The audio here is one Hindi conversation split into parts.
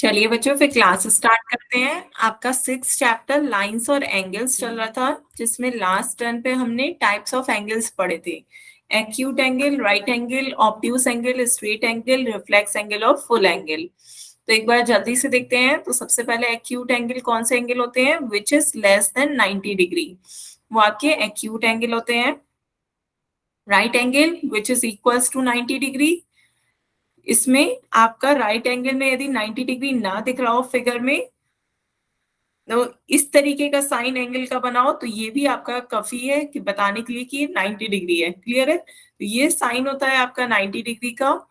चलिए बच्चों फिर क्लास स्टार्ट करते हैं। आपका 6 चैप्टर लाइंस और एंगल्स चल रहा था, जिसमें लास्ट टर्न पे हमने टाइप्स ऑफ एंगल्स पढ़े थे। Acute angle, right angle, obtuse angle, straight angle, reflex angle और फुल एंगल। तो एक बार जल्दी से देखते हैं। तो सबसे पहले एक्यूट एंगल कौन से एंगल होते हैं? Which is less than 90 degree, वो आपके एक्यूट एंगल होते हैं। Right angle which is equals to 90 degree, इसमें आपका राइट एंगल में यदि 90 डिग्री ना दिख रहा हो फिगर में, तो इस तरीके का साइन एंगल का बनाओ तो ये भी आपका काफी है कि बताने के लिए कि 90 डिग्री है। क्लियर है? तो ये साइन होता है आपका 90 डिग्री का,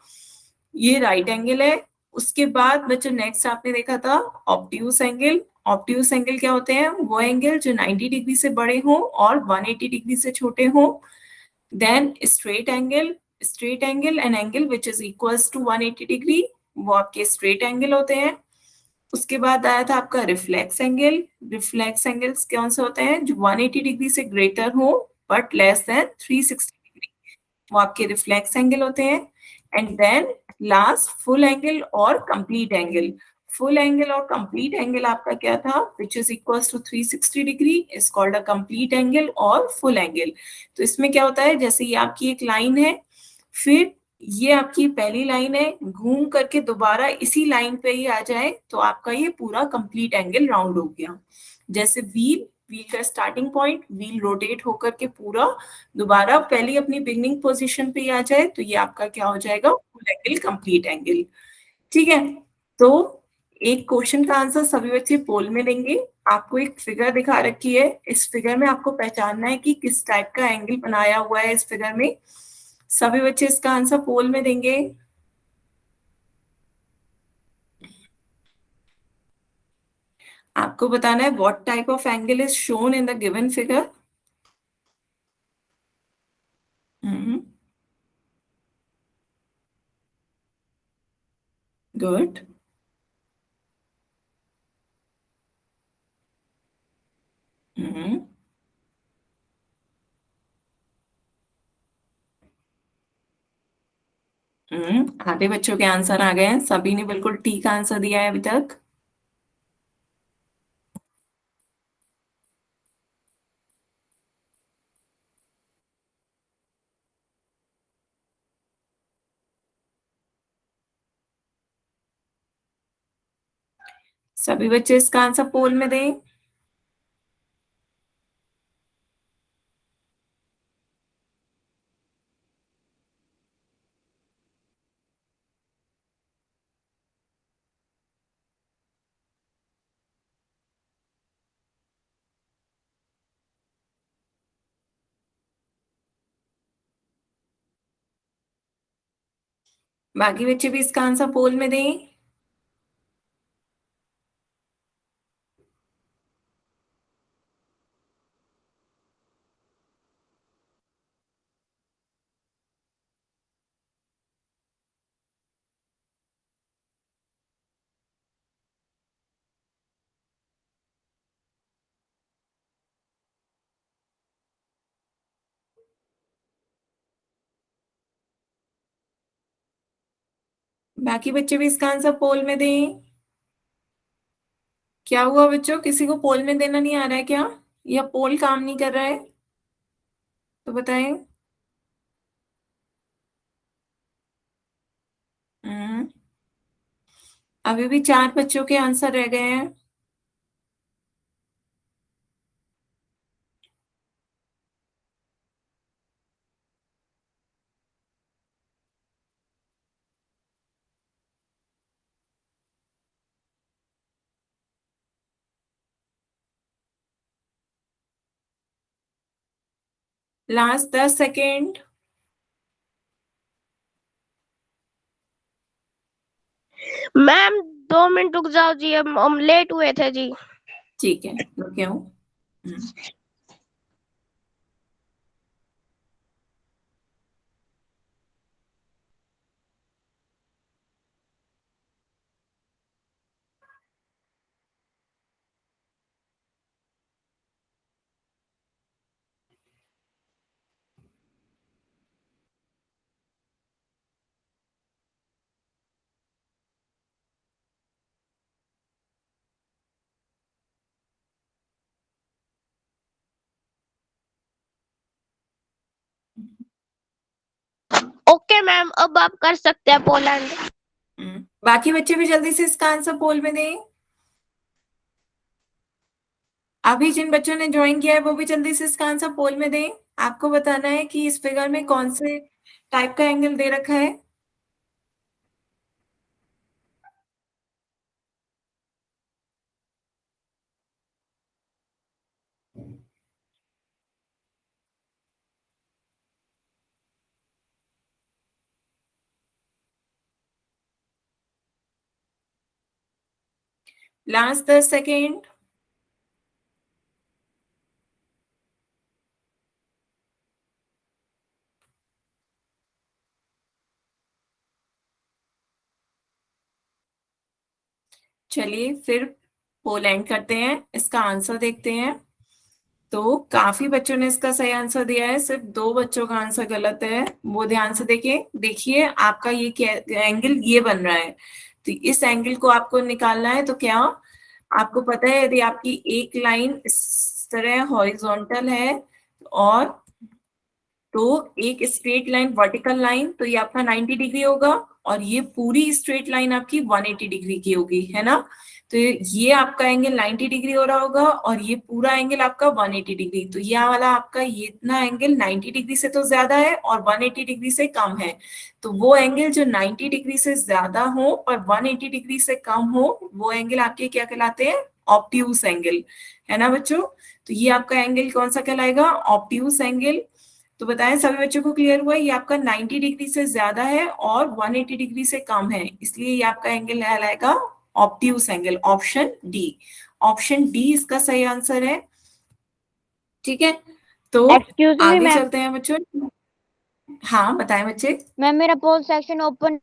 ये राइट एंगल है। उसके बाद बच्चों नेक्स्ट आपने देखा था ऑब्ट्यूस एंगल। ऑब्ट्यूस एंगल क्या होते हैं? वो एंगल जो 90 डिग्री से बड़े हो और 180 डिग्री से छोटे हो। Then straight angle, straight angle an angle which is equals to 180 degree, वो आपके स्ट्रेट एंगल होते हैं। उसके बाद आया था आपका रिफ्लेक्स एंगल। रिफ्लेक्स एंगल्स कौन से होते हैं? जो 180 डिग्री से ग्रेटर हो बट लेस देन 360 डिग्री, वो आपके रिफ्लेक्स एंगल होते हैं। And then last full angle और कंप्लीट एंगल। फुल एंगल और कंप्लीट एंगल आपका क्या था? Which is equals to 360 degree is called a complete angle और फुल एंगल। तो इसमें क्या होता है, जैसे ये आपकी एक लाइन है, फिर ये आपकी पहली लाइन है, घूम करके दोबारा इसी लाइन पे ही आ जाए तो आपका ये पूरा कंप्लीट एंगल राउंड हो गया। जैसे व्हील, व्हील का स्टार्टिंग पॉइंट, व्हील रोटेट होकर के पूरा दोबारा पहले अपनी बिगनिंग पोजीशन पे ही आ जाए तो ये आपका क्या हो जाएगा? Full angle, complete angle. ठीक है। तो एक क्वेश्चन का आंसर सभी बच्चे पोल में देंगे। आपको एक फिगर दिखा रखी है, इस फिगर में आपको पहचानना है कि किस टाइप का एंगल बनाया हुआ है इस फिगर में। सभी बच्चे इसका आंसर पोल में देंगे। आपको बताना है what type of angle is shown in the given figure. Good. आधे बच्चों के आंसर आ गए हैं, सभी ने बिल्कुल ठीक आंसर दिया है अभी तक। सभी बच्चे इसका आंसर पोल में दें। बाकी बच्चे भी इसका आंसर पोल में दें। बाकी बच्चे भी इसका आंसर पोल में दें। क्या हुआ बच्चों, किसी को पोल में देना नहीं आ रहा है क्या, या पोल काम नहीं कर रहा है? तो बताएं। हम्म अभी भी 4 बच्चों के आंसर रह गए हैं। Last 10 second. मैम 2 मिनट रुक जाओ जी, हम लेट हुए थे जी। ठीक है, रुके हूँ। ओके मैम, अब आप कर सकते हैं पोलैंड। बाकी बच्चे भी जल्दी से इसका आंसर पोल में दें। अभी जिन बच्चों ने ज्वाइन किया है वो भी जल्दी से इसका आंसर पोल में दें। आपको बताना है कि इस फिगर में कौन से टाइप का एंगल दे रखा है। Last 10 second. चलिए फिर पोलैंड करते हैं, इसका आंसर देखते हैं। तो काफी बच्चों ने इसका सही आंसर दिया है, सिर्फ 2 बच्चों का आंसर गलत है। वो ध्यान से देखिए, देखिए आपका ये एंगल ये बन रहा है, तो इस एंगल को आपको निकालना है। तो क्या आपको पता है, यदि आपकी एक लाइन इस तरह हॉरिजॉन्टल है और तो एक स्ट्रेट लाइन वर्टिकल लाइन, तो ये आपका 90 डिग्री होगा और ये पूरी स्ट्रेट लाइन आपकी 180 डिग्री की होगी, है ना। तो ये आपका एंगल 90 डिग्री हो रहा होगा और ये पूरा एंगल आपका 180 डिग्री। तो ये वाला आपका ये इतना एंगल 90 डिग्री से तो ज्यादा है और 180 डिग्री से कम है। तो वो एंगल जो 90 डिग्री से ज्यादा हो और 180 डिग्री से कम हो, वो एंगल आपके क्या कहलाते हैं, ऑब्ट्यूस एंगल, है ना बच्चों। तो ये आपका एंगल कौन सा कहलाएगा, ऑब्ट्यूस एंगल। तो बताएं सभी बच्चों को क्लियर हुआ, ये आपका 90 डिग्री से ज्यादा है और 180 डिग्री से कम है, इसलिए ये आपका एंगल कहलाएगा obtuse angle, option D. Option D इसका सही आंसर है। ठीक है, तो एक्सक्यूज मी आगे मैम। चलते हैं बच्चों। हाँ बताएं बच्चे। मैम मेरा पोल सेक्शन ओपन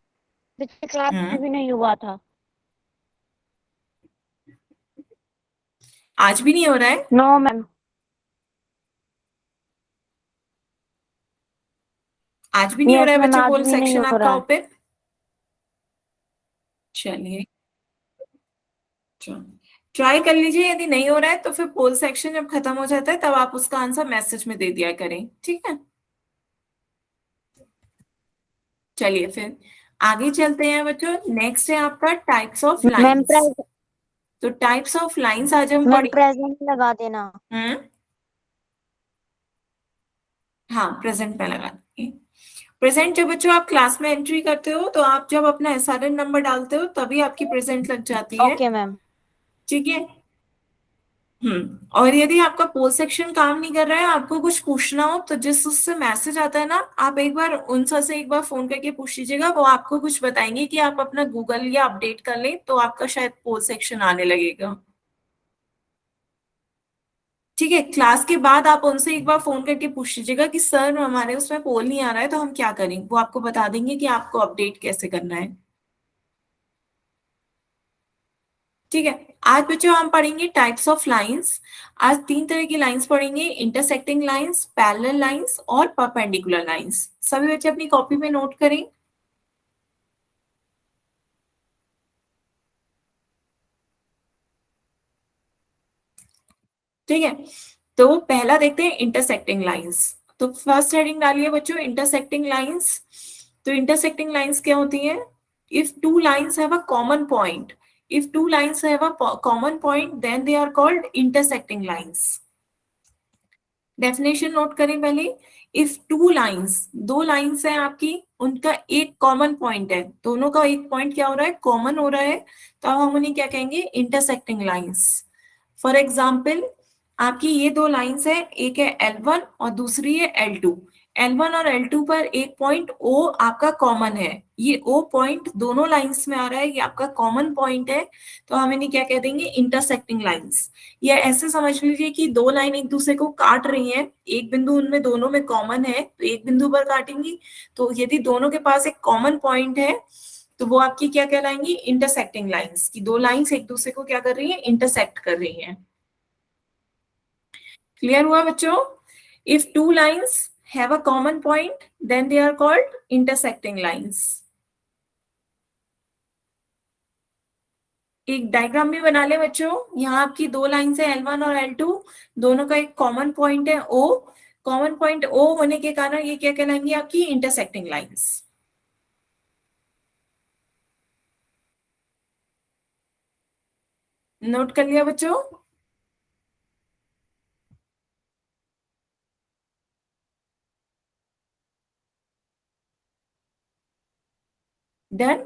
पिछले क्लास हम्म में भी नहीं हुआ था। आज भी नहीं हो रहा है। No ma'am. आज भी नहीं हो यस रहा है मैम, बच्चों आज पोल भी नहीं सेक्शन हो आपका रहा है। ओपन। चलिए ट्राई कर लीजिए, यदि नहीं हो रहा है तो फिर पोल सेक्शन जब खत्म हो जाता है तब आप उसका आंसर मैसेज में दे दिया करें, ठीक है। चलिए फिर आगे चलते हैं बच्चों। नेक्स्ट है आपका टाइप्स ऑफ मैम लाइंस। तो टाइप्स ऑफ लाइंस आज हम मैम पढ़ेंगे। प्रेजेंट लगा देना। हम्म हाँ प्रेजेंट में लगा देंगे। प्रेजेंट जब बच्चों आप क्लास में एंट्री करते हो तो आप जब अपना एसआरएन नंबर डालते हो तभी आपकी प्रेजेंट लग जाती है, ओके मैम। ठीक है। और यदि आपका पोल सेक्शन काम नहीं कर रहा है, आपको कुछ पूछना हो, तो जिस उससे मैसेज आता है ना, आप एक बार उन सर से एक बार फोन करके पूछ लीजिएगा, वो आपको कुछ बताएंगे कि आप अपना गूगल या अपडेट कर लें तो आपका शायद पोल सेक्शन आने लगेगा। ठीक है, क्लास के बाद आप उनसे एक बार फोन करके पूछ लीजिएगा कि सर हमारे उसमें पोल नहीं आ रहा है तो हम क्या करें, वो आपको बता देंगे कि आपको अपडेट कैसे करना है। ठीक है, आज बच्चों हम पढ़ेंगे टाइप्स ऑफ लाइंस। आज 3 तरह की लाइंस पढ़ेंगे, इंटरसेक्टिंग लाइंस, पैरेलल लाइंस और परपेंडिकुलर लाइंस। सभी बच्चे अपनी कॉपी में नोट करें। ठीक है, तो पहला देखते हैं इंटरसेक्टिंग लाइंस। तो फर्स्ट हेडिंग डालिए बच्चों, इंटरसेक्टिंग लाइंस। तो इंटरसेक्टिंग लाइंस क्या होती हैं, if two lines have a common point, if two lines have a common point then they are called intersecting lines. Definition note करें पहले। इफ टू लाइंस, 2 लाइंस हैं आपकी, उनका एक कॉमन पॉइंट है, दोनों का एक पॉइंट क्या हो रहा है, कॉमन हो रहा है, तो अब हम उन्हें क्या कहेंगे, इंटरसेक्टिंग लाइंस। फॉर एग्जाम्पल आपकी ये 2 लाइंस है, एक है L1 और दूसरी है L2। L1 और L2 पर एक पॉइंट O आपका कॉमन है, ये O पॉइंट दोनों लाइंस में आ रहा है, ये आपका कॉमन पॉइंट है, तो हम इन्हें क्या कह देंगे, इंटरसेक्टिंग लाइंस। या ऐसे समझ लीजिए कि 2 लाइन एक दूसरे को काट रही हैं, एक बिंदु उनमें दोनों में कॉमन है तो एक बिंदु पर काटेंगी, तो यदि दोनों के पास एक कॉमन पॉइंट है तो वो आपकी क्या कहलाएंगी, इंटरसेक्टिंग लाइंस, की 2 लाइंस एक दूसरे को क्या कर रही है, इंटरसेक्ट कर रही है। क्लियर हुआ बच्चों। If two lines have a common point then they are called intersecting lines. एक डायग्राम भी बना ले बच्चों, यहाँ आपकी 2 लाइंस है L1 और L2, दोनों का एक कॉमन पॉइंट है O। कॉमन पॉइंट O होने के कारण ये क्या कहलाएंगी, आपकी इंटरसेक्टिंग लाइंस। नोट कर लिया बच्चों? डन।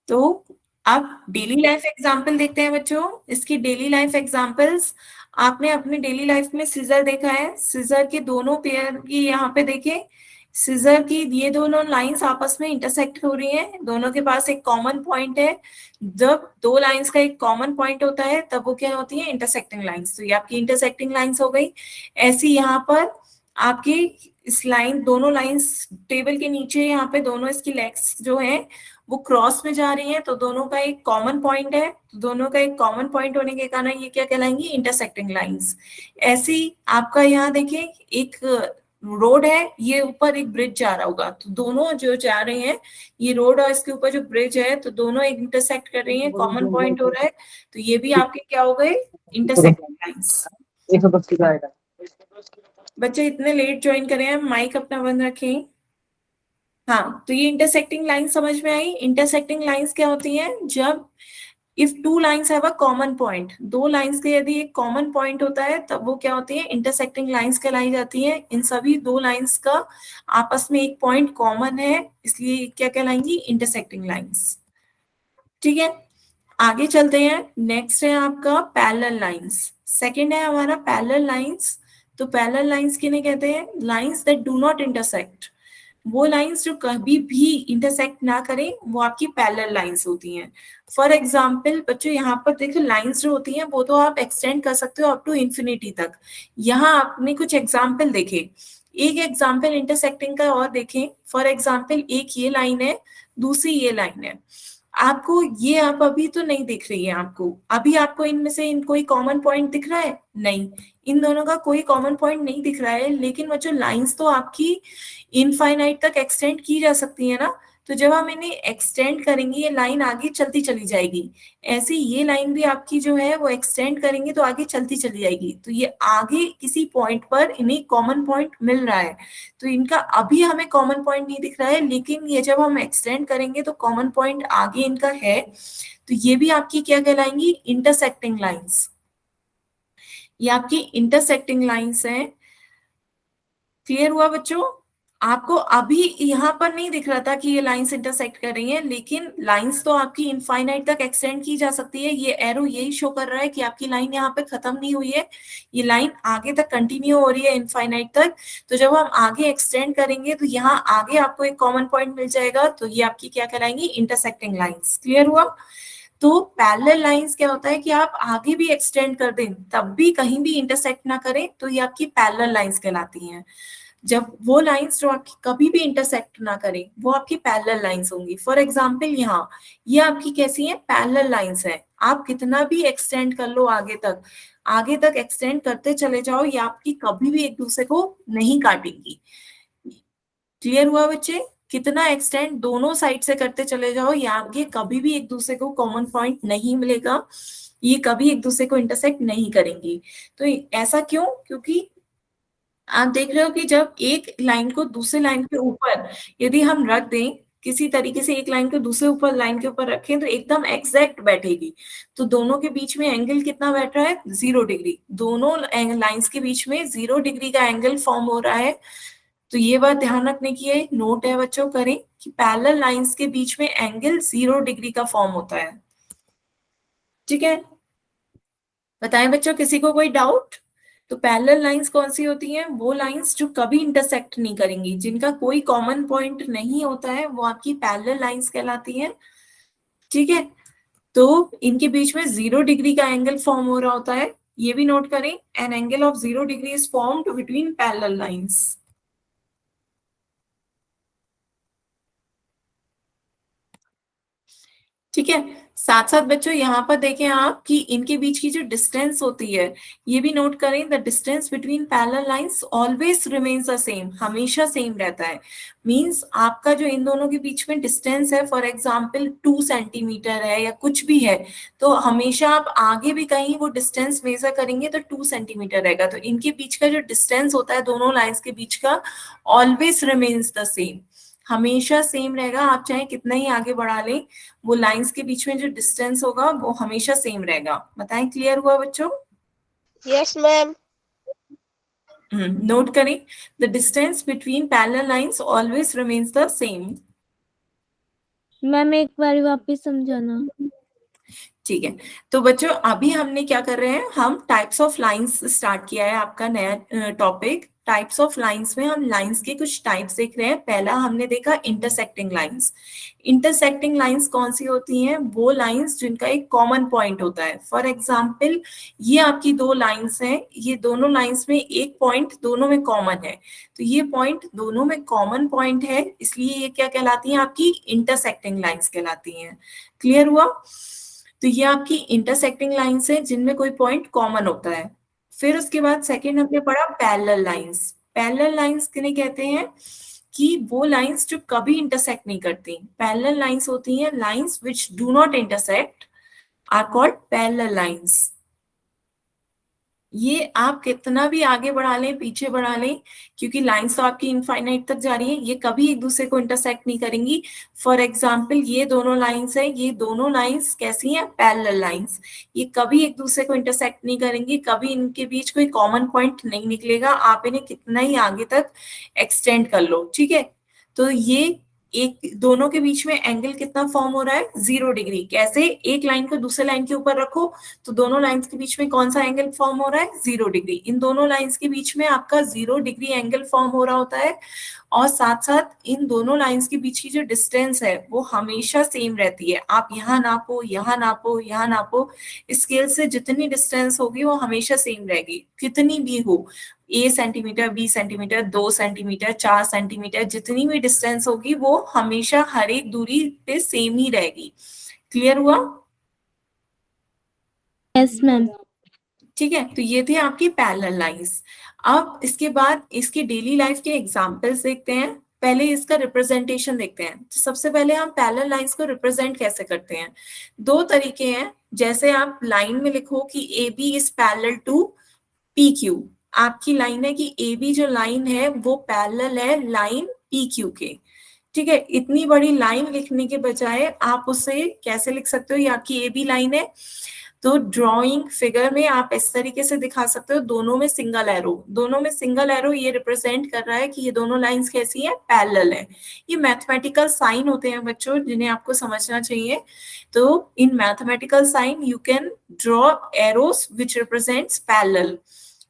तो अब डेली लाइफ एग्जांपल देखते हैं बच्चों। इसकी डेली लाइफ एग्जांपल्स, आपने अपने डेली लाइफ में सीजर देखा है, सीजर के दोनों पेयर की यहाँ पे देखें, सीजर की ये दोनों लाइंस आपस में इंटरसेक्ट हो रही हैं, दोनों के पास एक कॉमन पॉइंट है। जब दो लाइंस का एक कॉमन पॉइंट होता है तब वो क्या होती है, इंटरसेक्टिंग लाइंस। तो ये आपकी इंटरसेक्टिंग लाइंस हो गई। ऐसी यहाँ पर आपकी इस लाइन, दोनों लाइंस टेबल के नीचे यहाँ पे दोनों इसकी लेग्स जो है वो क्रॉस में जा रही है, तो दोनों का एक कॉमन पॉइंट है, तो दोनों का एक कॉमन पॉइंट होने के कारण ये क्या कहलाएंगी, इंटरसेक्टिंग लाइंस। ऐसी आपका यहाँ देखिए एक रोड है, ये ऊपर एक ब्रिज जा रहा होगा, तो दोनों जो जा रहे हैं, ये रोड और इसके ऊपर जो ब्रिज है, तो दोनों एक इंटरसेक्ट कर रही है, कॉमन पॉइंट हो रहा है, तो ये भी आपके क्या हो गए, इंटरसेक्टिंग लाइंस। बच्चे इतने लेट ज्वाइन करे हैं, माइक अपना बंद रखें। हाँ, तो ये इंटरसेक्टिंग लाइन समझ में आई। इंटरसेक्टिंग लाइंस क्या होती हैं, जब if two lines have a common point, दो लाइंस के यदि एक कॉमन पॉइंट होता है तब वो क्या होती है, इंटरसेक्टिंग लाइंस कहलाई जाती है। इन सभी दो लाइंस का आपस में एक पॉइंट कॉमन है, इसलिए क्या कहलाएंगी, इंटरसेक्टिंग लाइंस। ठीक है, आगे चलते हैं। नेक्स्ट है आपका पैरेलल लाइंस। सेकंड है हमारा पैरेलल लाइंस। तो पैरेलल लाइंस किन्हें कहते हैं, lines that do not intersect. वो लाइंस जो कभी भी इंटरसेक्ट ना करें वो आपकी पैरेलल लाइंस होती हैं। फॉर एग्जाम्पल बच्चों, यहाँ पर देखो लाइंस जो होती हैं वो तो आप एक्सटेंड कर सकते हो अप टू इंफिनिटी तक। यहाँ आपने कुछ एग्जाम्पल देखे, एक एग्जाम्पल इंटरसेक्टिंग का और देखें। फॉर एग्जाम्पल एक ये लाइन है, दूसरी ये लाइन है, आपको ये आप अभी तो नहीं दिख रही है, आपको अभी आपको इनमें से इन कोई कॉमन पॉइंट दिख रहा है, नहीं, इन दोनों का कोई कॉमन पॉइंट नहीं दिख रहा है, लेकिन बच्चों लाइंस तो आपकी इनफाइनाइट तक एक्सटेंड की जा सकती है ना। तो जब हम इन्हें एक्सटेंड करेंगे ये लाइन आगे चलती चली जाएगी। ऐसे ये लाइन भी आपकी जो है वो एक्सटेंड करेंगे तो आगे चलती चली जाएगी, तो ये आगे किसी पॉइंट पर इन्हें कॉमन पॉइंट मिल रहा है। तो इनका अभी हमें कॉमन पॉइंट नहीं दिख रहा है, लेकिन ये जब हम एक्सटेंड करेंगे तो कॉमन पॉइंट आगे इनका है, तो ये भी आपकी क्या कहलाएंगी, इंटरसेक्टिंग लाइंस। ये आपकी इंटरसेक्टिंग लाइंस हैं। क्लियर हुआ बच्चों? आपको अभी यहाँ पर नहीं दिख रहा था कि ये लाइंस इंटरसेक्ट कर रही हैं, लेकिन लाइंस तो आपकी इनफाइनाइट तक एक्सटेंड की जा सकती है। ये एरो यही शो कर रहा है कि आपकी लाइन यहाँ पे खत्म नहीं हुई है, ये लाइन आगे तक कंटिन्यू हो रही है इनफाइनाइट तक। तो जब हम आगे एक्सटेंड करेंगे तो यहाँ आगे आपको एक कॉमन पॉइंट मिल जाएगा, तो ये आपकी क्या कहलाएंगी, इंटरसेक्टिंग लाइंस। क्लियर हुआ? तो पैरेलल लाइंस क्या होता है कि आप आगे भी एक्सटेंड कर दें तब भी कहीं भी इंटरसेक्ट ना करें, तो ये आपकी पैरेलल लाइंस कहलाती हैं। जब वो लाइंस जो आपकी कभी भी इंटरसेक्ट ना करें वो आपकी पैरेलल लाइंस होंगी। फॉर एग्जांपल यहाँ ये आपकी कैसी है, पैरेलल लाइंस है। आप कितना भी एक्सटेंड कर लो आगे तक, आगे तक एक्सटेंड करते चले जाओ, ये आपकी कभी भी एक दूसरे को नहीं काटेंगी। क्लियर हुआ बच्चे? कितना एक्सटेंड दोनों साइड से करते चले जाओ, ये आगे कभी भी एक दूसरे को कॉमन पॉइंट नहीं मिलेगा, ये कभी एक दूसरे को इंटरसेक्ट नहीं करेंगी। तो ऐसा क्यों, क्योंकि आप देख रहे हो कि जब एक लाइन को दूसरे लाइन के ऊपर यदि हम रख दें, किसी तरीके से एक लाइन को दूसरे ऊपर लाइन के ऊपर रखें तो एकदम एग्जैक्ट बैठेगी। तो दोनों के बीच में एंगल कितना बैठ रहा है, 0 डिग्री। दोनों लाइंस के बीच में 0 डिग्री का एंगल फॉर्म हो रहा है। तो ये बात ध्यान रखने की है, नोट है बच्चों, करें कि पैरेलल लाइंस के बीच में एंगल 0 डिग्री का फॉर्म होता है। ठीक है, बताएं बच्चों, किसी को कोई डाउट? तो पैरेलल लाइंस कौन सी होती हैं, वो लाइंस जो कभी इंटरसेक्ट नहीं करेंगी, जिनका कोई कॉमन पॉइंट नहीं होता है, वो आपकी पैरेलल लाइंस कहलाती हैं। ठीक है, तो इनके बीच में 0 डिग्री का एंगल फॉर्म हो रहा होता है, ये भी नोट करें, an angle of 0 degree is formed between parallel lines. ठीक है, साथ साथ बच्चों यहाँ पर देखें आप कि इनके बीच की जो डिस्टेंस होती है, ये भी नोट करें, the distance between parallel lines always remains the same, हमेशा सेम रहता है। मींस आपका जो इन दोनों के बीच में डिस्टेंस है, फॉर एग्जांपल 2 सेंटीमीटर है या कुछ भी है, तो हमेशा आप आगे भी कहीं वो डिस्टेंस मेजर करेंगे तो 2 सेंटीमीटर रहेगा। तो इनके बीच का जो डिस्टेंस होता है दोनों लाइंस के बीच का, ऑलवेज रिमेन्स द सेम, हमेशा सेम रहेगा, आप चाहे कितना ही आगे बढ़ा लें, वो लाइंस के बीच में जो डिस्टेंस होगा वो हमेशा सेम रहेगा। बताएं, क्लियर हुआ बच्चों? Yes ma'am. नोट करें, the distance between parallel lines always remains the same. Ma'am एक बार वापस समझाना। ठीक है, तो बच्चों अभी हमने क्या कर रहे हैं, हम टाइप्स ऑफ लाइंस स्टार्ट किया है, आपका नया टॉपिक। टाइप्स ऑफ लाइंस में हम लाइंस के कुछ टाइप्स देख रहे हैं। पहला हमने देखा इंटरसेक्टिंग लाइंस। इंटरसेक्टिंग लाइंस कौन सी होती हैं? वो लाइंस जिनका एक कॉमन पॉइंट होता है। फॉर एग्जाम्पल, ये आपकी दो लाइंस हैं, ये दोनों लाइंस में एक पॉइंट दोनों में कॉमन है, तो ये पॉइंट दोनों में कॉमन पॉइंट है, इसलिए ये क्या कहलाती हैं? आपकी इंटरसेक्टिंग लाइंस कहलाती हैं। क्लियर हुआ? तो ये आपकी इंटरसेक्टिंग लाइंस है जिनमें कोई पॉइंट कॉमन होता है। फिर उसके बाद सेकंड हमने पढ़ा पैरेलल लाइंस। पैरेलल लाइंस किन्हें कहते हैं? कि वो लाइंस जो कभी इंटरसेक्ट नहीं करती। पैरेलल लाइंस होती हैं lines which do not intersect are called parallel lines. ये आप कितना भी आगे बढ़ा लें, पीछे बढ़ा लें, क्योंकि लाइंस तो आपकी इनफाइनाइट तक जा रही है, ये कभी एक दूसरे को इंटरसेक्ट नहीं करेंगी। फॉर एग्जाम्पल, ये दोनों लाइंस है, ये दोनों लाइंस कैसी हैं? Parallel lines. ये कभी एक दूसरे को इंटरसेक्ट नहीं करेंगी, कभी इनके बीच कोई कॉमन पॉइंट नहीं निकलेगा, आप इन्हें कितना ही आगे तक एक्सटेंड कर लो। ठीक है, तो ये एक दोनों के बीच में एंगल कितना फॉर्म हो रहा है? 0 डिग्री। कैसे? एक लाइन को दूसरे लाइन के ऊपर रखो तो दोनों लाइंस के बीच में कौन सा एंगल फॉर्म हो रहा है? 0 डिग्री। इन दोनों लाइंस के बीच में आपका 0 डिग्री एंगल फॉर्म हो रहा होता है, और साथ साथ इन दोनों लाइंस के बीच की जो डिस्टेंस है वो हमेशा सेम रहती है। आप यहाँ नापो, यहाँ नापो, यहाँ नापो, स्केल से जितनी डिस्टेंस होगी वो हमेशा सेम रहेगी, कितनी भी हो। A centimetre, B centimetre, 2 centimetre, 4 centimetre, जितनी भी डिस्टेंस होगी वो हमेशा हर एक दूरी पे सेम ही रहेगी। क्लियर हुआ? Yes ma'am. ठीक है, तो ये थे आपकी पैरेलल लाइंस। अब इसके बाद इसके डेली लाइफ के एग्जांपल्स देखते हैं। पहले इसका रिप्रेजेंटेशन देखते हैं। तो सबसे पहले हम पैरेलल लाइंस को रिप्रेजेंट कैसे करते हैं? दो तरीके हैं। जैसे आप लाइन में लिखो कि A B is parallel to P Q. आपकी लाइन है कि ए बी जो लाइन है वो पैरेलल है लाइन पी क्यू के। ठीक है, इतनी बड़ी लाइन लिखने के बजाय आप उसे कैसे लिख सकते हो? ये आपकी ए बी लाइन है, तो ड्राइंग फिगर में आप इस तरीके से दिखा सकते हो, दोनों में सिंगल एरो। दोनों में सिंगल एरो ये रिप्रेजेंट कर रहा है कि ये दोनों लाइंस कैसी हैं? पैरेलल है। ये मैथमेटिकल साइन होते हैं बच्चों, जिन्हें आपको समझना चाहिए। तो in mathematical sign you can draw arrows which represents parallel.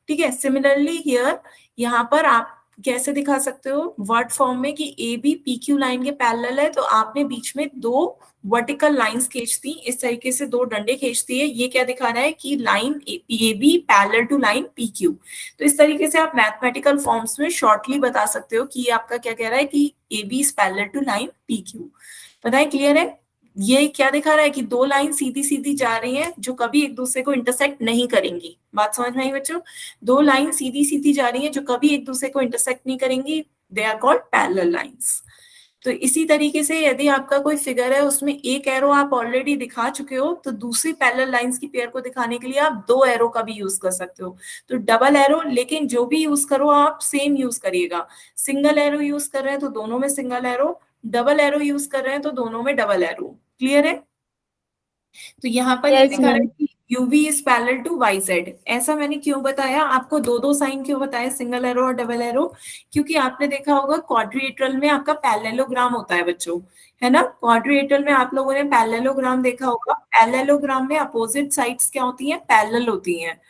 ठीक है, सिमिलरली हियर, यहाँ पर आप कैसे दिखा सकते हो वर्ड फॉर्म में कि A B P Q line के पैरेलल है, तो आपने बीच में दो वर्टिकल लाइंस खींच दी, इस तरीके से दो डंडे खींच दिए। ये क्या दिखा रहा है? कि line A B parallel to line P Q. तो इस तरीके से आप मैथमेटिकल फॉर्म्स में शॉर्टली बता सकते हो कि ये आपका क्या कह रहा है कि A B is parallel to line P Q. बताए, क्लियर है? ये क्या दिखा रहा है कि दो लाइन सीधी सीधी जा रही हैं जो कभी एक दूसरे को इंटरसेक्ट नहीं करेंगी। बात समझ में आई बच्चों? दो लाइन सीधी सीधी जा रही हैं जो कभी एक दूसरे को इंटरसेक्ट नहीं करेंगी, they are called parallel lines. तो इसी तरीके से यदि आपका कोई फिगर है उसमें एक एरो आप ऑलरेडी दिखा चुके हो, तो दूसरी पैरेलल लाइंस की पेयर को दिखाने के लिए आप दो एरो का भी यूज कर सकते हो। तो डबल एरो, लेकिन जो भी यूज करो आप सेम यूज करिएगा। सिंगल एरो यूज कर रहे हैं तो दोनों में single arrow, double arrow use कर रहे हैं तो दोनों में डबल एरो। क्लियर है? तो यहाँ पर ये Yes, दिखा रहा है ma'am. कि UV is parallel to YZ। ऐसा मैंने क्यों बताया आपको? दो दो साइन क्यों बताया, सिंगल एरो और डबल एरो? क्योंकि आपने देखा होगा क्वाड्रिलेटरल में आपका पैरेललोग्राम होता है बच्चों, है ना? क्वाड्रिलेटरल में आप लोगों ने पैरेललोग्राम देखा होगा। पैरेललोग्राम में अपोजिट साइड्स क्या होती हैं? पैरेलल होती हैं।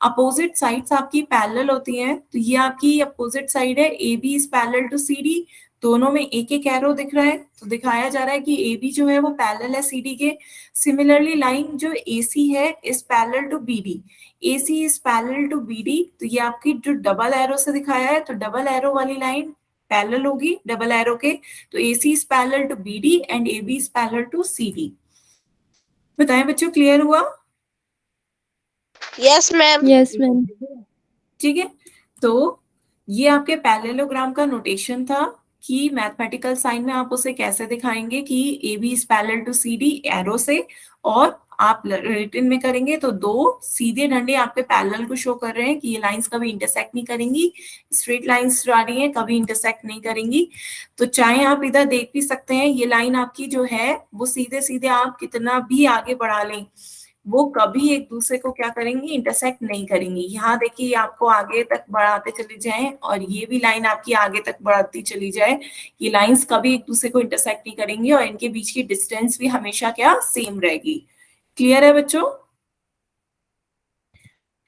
अपोजिट साइड्स आपकी पैरेलल होती हैं, तो ये आपकी अपोजिट साइड है। A B is parallel to C D, दोनों में एक एक एरो दिख रहा है, तो दिखाया जा रहा है कि ए बी जो है वो पैरेलल है सी डी के। सिमिलरली लाइन जो ए सी है is parallel to B D, A C is parallel to B D. तो ये आपकी जो डबल एरो से दिखाया है, तो डबल एरो वाली लाइन पैरेलल होगी डबल एरो के। तो A C is parallel to B D and A B is parallel to C D. बताएं बच्चों, क्लियर हुआ? Yes ma'am. Yes, ma'am. ठीक है, तो ये आपके पैरेललोग्राम का नोटेशन था कि मैथमेटिकल साइन में आप उसे कैसे दिखाएंगे कि A B is parallel to C D arrow से, और आप रिटन में करेंगे तो दो सीधे डंडे आपके पैरेलल को शो कर रहे हैं कि ये लाइंस कभी इंटरसेक्ट नहीं करेंगी, स्ट्रेट लाइंस जा रही हैं कभी इंटरसेक्ट नहीं करेंगी। तो चाहे आप इधर देख भी सकते हैं ये लाइन आपकी जो है वो सीधे सीधे आप कितना भी आगे बढ़ा लें वो कभी एक दूसरे को क्या करेंगी, इंटरसेक्ट नहीं करेंगी। यहाँ देखिए आपको आगे तक बढ़ाते चले जाएं और ये भी लाइन आपकी आगे तक बढ़ाती चली जाए, ये लाइंस कभी एक दूसरे को इंटरसेक्ट नहीं करेंगी और इनके बीच की डिस्टेंस भी हमेशा क्या सेम रहेगी। क्लियर है बच्चों?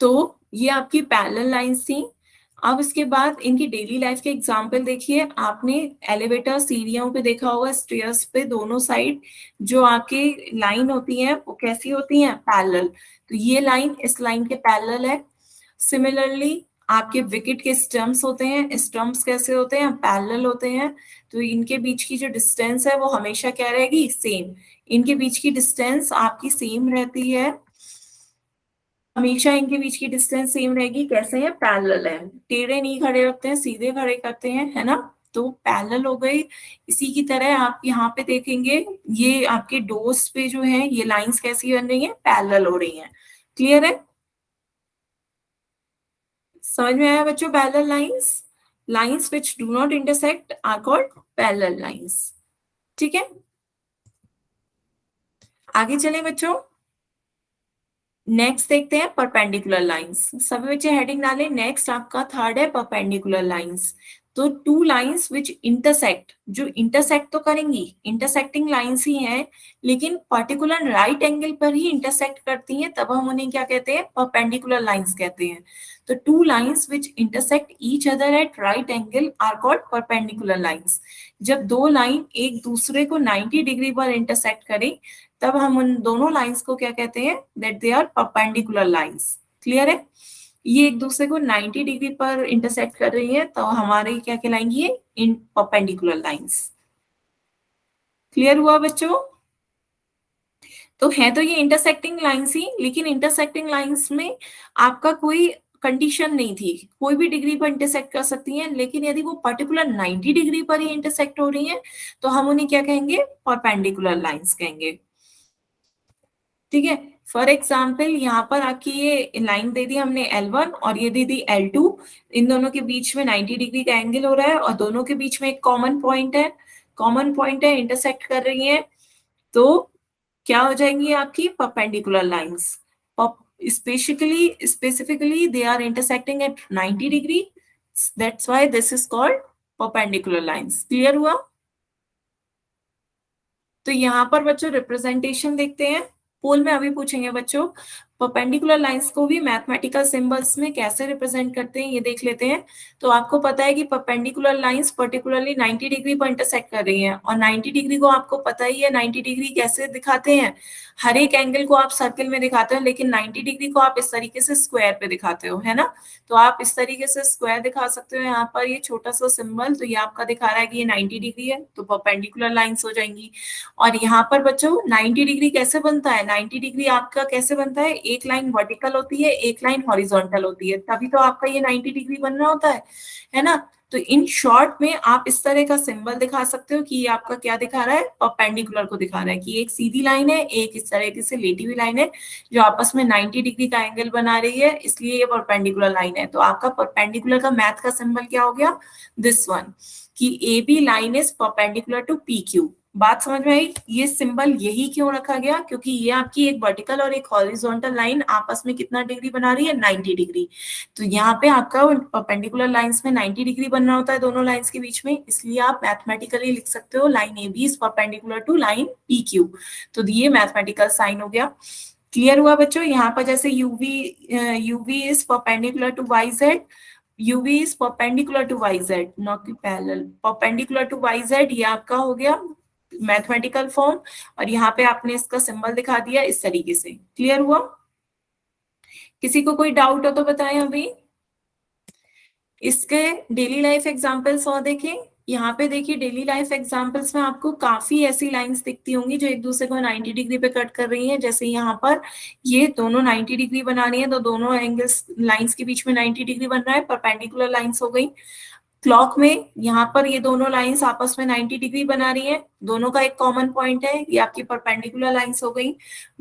तो ये आपकी पैरेलल लाइंस थी। अब इसके बाद इनकी डेली लाइफ के एग्जाम्पल देखिए, आपने एलिवेटर सीढ़ियों पे देखा होगा, स्टेयर्स पे दोनों साइड जो आपकी लाइन होती है वो कैसी होती है, पैरेलल। तो ये लाइन इस लाइन के पैरेलल है। सिमिलरली आपके विकेट के स्टम्प्स होते हैं, स्टम्प्स कैसे होते हैं, पैरेलल होते हैं। तो इनके बीच की जो डिस्टेंस है वो हमेशा क्या रहेगी, सेम। इनके बीच की डिस्टेंस आपकी सेम रहती है, हमेशा इनके बीच की डिस्टेंस सेम रहेगी। कैसे है, पैरेलल है, टेढ़े नहीं खड़े रखते हैं, सीधे खड़े करते हैं, है ना। तो पैरेलल हो गई। इसी की तरह आप यहाँ पे देखेंगे ये आपके डोर्स पे जो है ये लाइंस कैसी बन रही हैं, पैरेलल हो रही हैं। क्लियर है? समझ में आया बच्चों? Parallel lines, lines which do not intersect are called parallel lines. ठीक है, आगे चले बच्चों। नेक्स्ट देखते हैं परपेंडिकुलर लाइंस। सभी बच्चे हेडिंग डालें। नेक्स्ट आपका थर्ड है परपेंडिकुलर लाइंस। तो टू लाइंस विच इंटरसेक्ट, जो इंटरसेक्ट तो करेंगी, इंटरसेक्टिंग लाइंस ही हैं, लेकिन पर्टिकुलर राइट एंगल पर ही इंटरसेक्ट करती हैं, तब हम उन्हें क्या कहते हैं, परपेंडिकुलर लाइंस कहते हैं। तो two lines which intersect each other at right angle are called perpendicular lines. जब दो लाइन एक दूसरे को 90 डिग्री पर इंटरसेक्ट करें तब हम उन दोनों लाइंस को क्या कहते हैं, that they are perpendicular lines. Clear है? ये एक दूसरे को 90 डिग्री पर इंटरसेक्ट कर रही है तो हमारे क्या कहलाएंगी, ये इन परपेंडिकुलर लाइंस। क्लियर हुआ बच्चों? तो है तो ये इंटरसेक्टिंग लाइंस ही, लेकिन इंटरसेक्टिंग लाइंस में आपका कोई कंडीशन नहीं थी, कोई भी डिग्री पर इंटरसेक्ट कर सकती हैं, लेकिन यदि वो पर्टिकुलर 90 डिग्री पर ही इंटरसेक्ट हो रही हैं तो हम उन्हें क्या कहेंगे, परपेंडिकुलर लाइंस कहेंगे। ठीक है, फॉर एग्जाम्पल यहाँ पर आपकी ये लाइन दे दी हमने L1 और ये दे दी L2, इन दोनों के बीच में 90 डिग्री का एंगल हो रहा है और दोनों के बीच में एक कॉमन पॉइंट है, इंटरसेक्ट कर रही है, तो क्या हो जाएंगी आपकी perpendicular lines. Specifically they are intersecting at 90 degree, that's why this is called perpendicular lines. Clear हुआ? तो यहाँ पर बच्चों रिप्रेजेंटेशन देखते हैं, पोल में अभी पूछेंगे बच्चों, परपेंडिकुलर लाइंस को भी मैथमेटिकल सिंबल्स में कैसे रिप्रेजेंट करते हैं ये देख लेते हैं। तो आपको पता है कि परपेंडिकुलर लाइंस पर्टिकुलरली 90 डिग्री पर इंटरसेक्ट कर रही हैं और 90 डिग्री को आपको पता ही है 90 डिग्री कैसे दिखाते हैं, हर एक एंगल को आप सर्किल में दिखाते हो, लेकिन 90 डिग्री को आप इस तरीके से स्क्वायर पे दिखाते हो, है ना। तो आप इस तरीके से स्क्वायर दिखा सकते हो, यहाँ पर ये छोटा सा सिंबल, तो ये आपका दिखा रहा है कि ये 90 डिग्री है, तो परपेंडिकुलर लाइंस हो जाएंगी। और यहाँ पर बच्चों 90 डिग्री कैसे बनता है, 90 डिग्री आपका कैसे बनता है, एक लाइन वर्टिकल होती है, एक लाइन हॉरिजॉन्टल होती है, तभी तो आपका ये 90 डिग्री बन रहा होता है ना। तो इन शॉर्ट में आप इस तरह का सिंबल दिखा सकते हो कि ये आपका क्या दिखा रहा है, परपेंडिकुलर को दिखा रहा है, कि एक सीधी लाइन है, एक इस तरह से लेटी हुई लाइन है जो आपस में 90 डिग्री का एंगल बना रही है, इसलिए ये परपेंडिकुलर लाइन है। तो आपका परपेंडिकुलर का मैथ का सिंबल क्या हो गया, दिस वन, कि A B line is perpendicular to P Q. बात समझ में आई? ये सिंबल यही क्यों रखा गया, क्योंकि ये आपकी एक वर्टिकल और एक हॉरिजॉन्टल लाइन आपस में कितना डिग्री बना रही है, 90 डिग्री। तो यहाँ पे आपका परपेंडिकुलर लाइंस में 90 डिग्री बनना होता है दोनों लाइंस के बीच में, इसलिए आप मैथमेटिकली लिख सकते हो line A B is perpendicular to line P Q. तो ये मैथमेटिकल साइन हो गया। क्लियर हुआ बच्चों? यहाँ पर जैसे UV is perpendicular to Y Z, UV is perpendicular to YZ, not parallel, perpendicular to YZ, ये आपका हो गया मैथमेटिकल फॉर्म, और यहाँ पे आपने इसका सिंबल दिखा दिया इस तरीके से। क्लियर हुआ? किसी को कोई डाउट हो तो बताएं अभी। इसके डेली लाइफ एग्जांपल्स और देखें। यहाँ पे देखिए डेली लाइफ एग्जांपल्स में आपको काफी ऐसी लाइंस दिखती होंगी जो एक दूसरे को 90 डिग्री पे कट कर रही हैं। जैसे यहाँ पर ये दोनों 90 डिग्री बना रही है, तो दोनों एंगल्स लाइंस के बीच में 90 डिग्री बन रहा है, परपेंडिकुलर लाइंस हो गई। क्लॉक में यहाँ पर ये दोनों लाइंस आपस में 90 डिग्री बना रही हैं, दोनों का एक कॉमन पॉइंट है, ये आपकी परपेंडिकुलर लाइंस हो गई।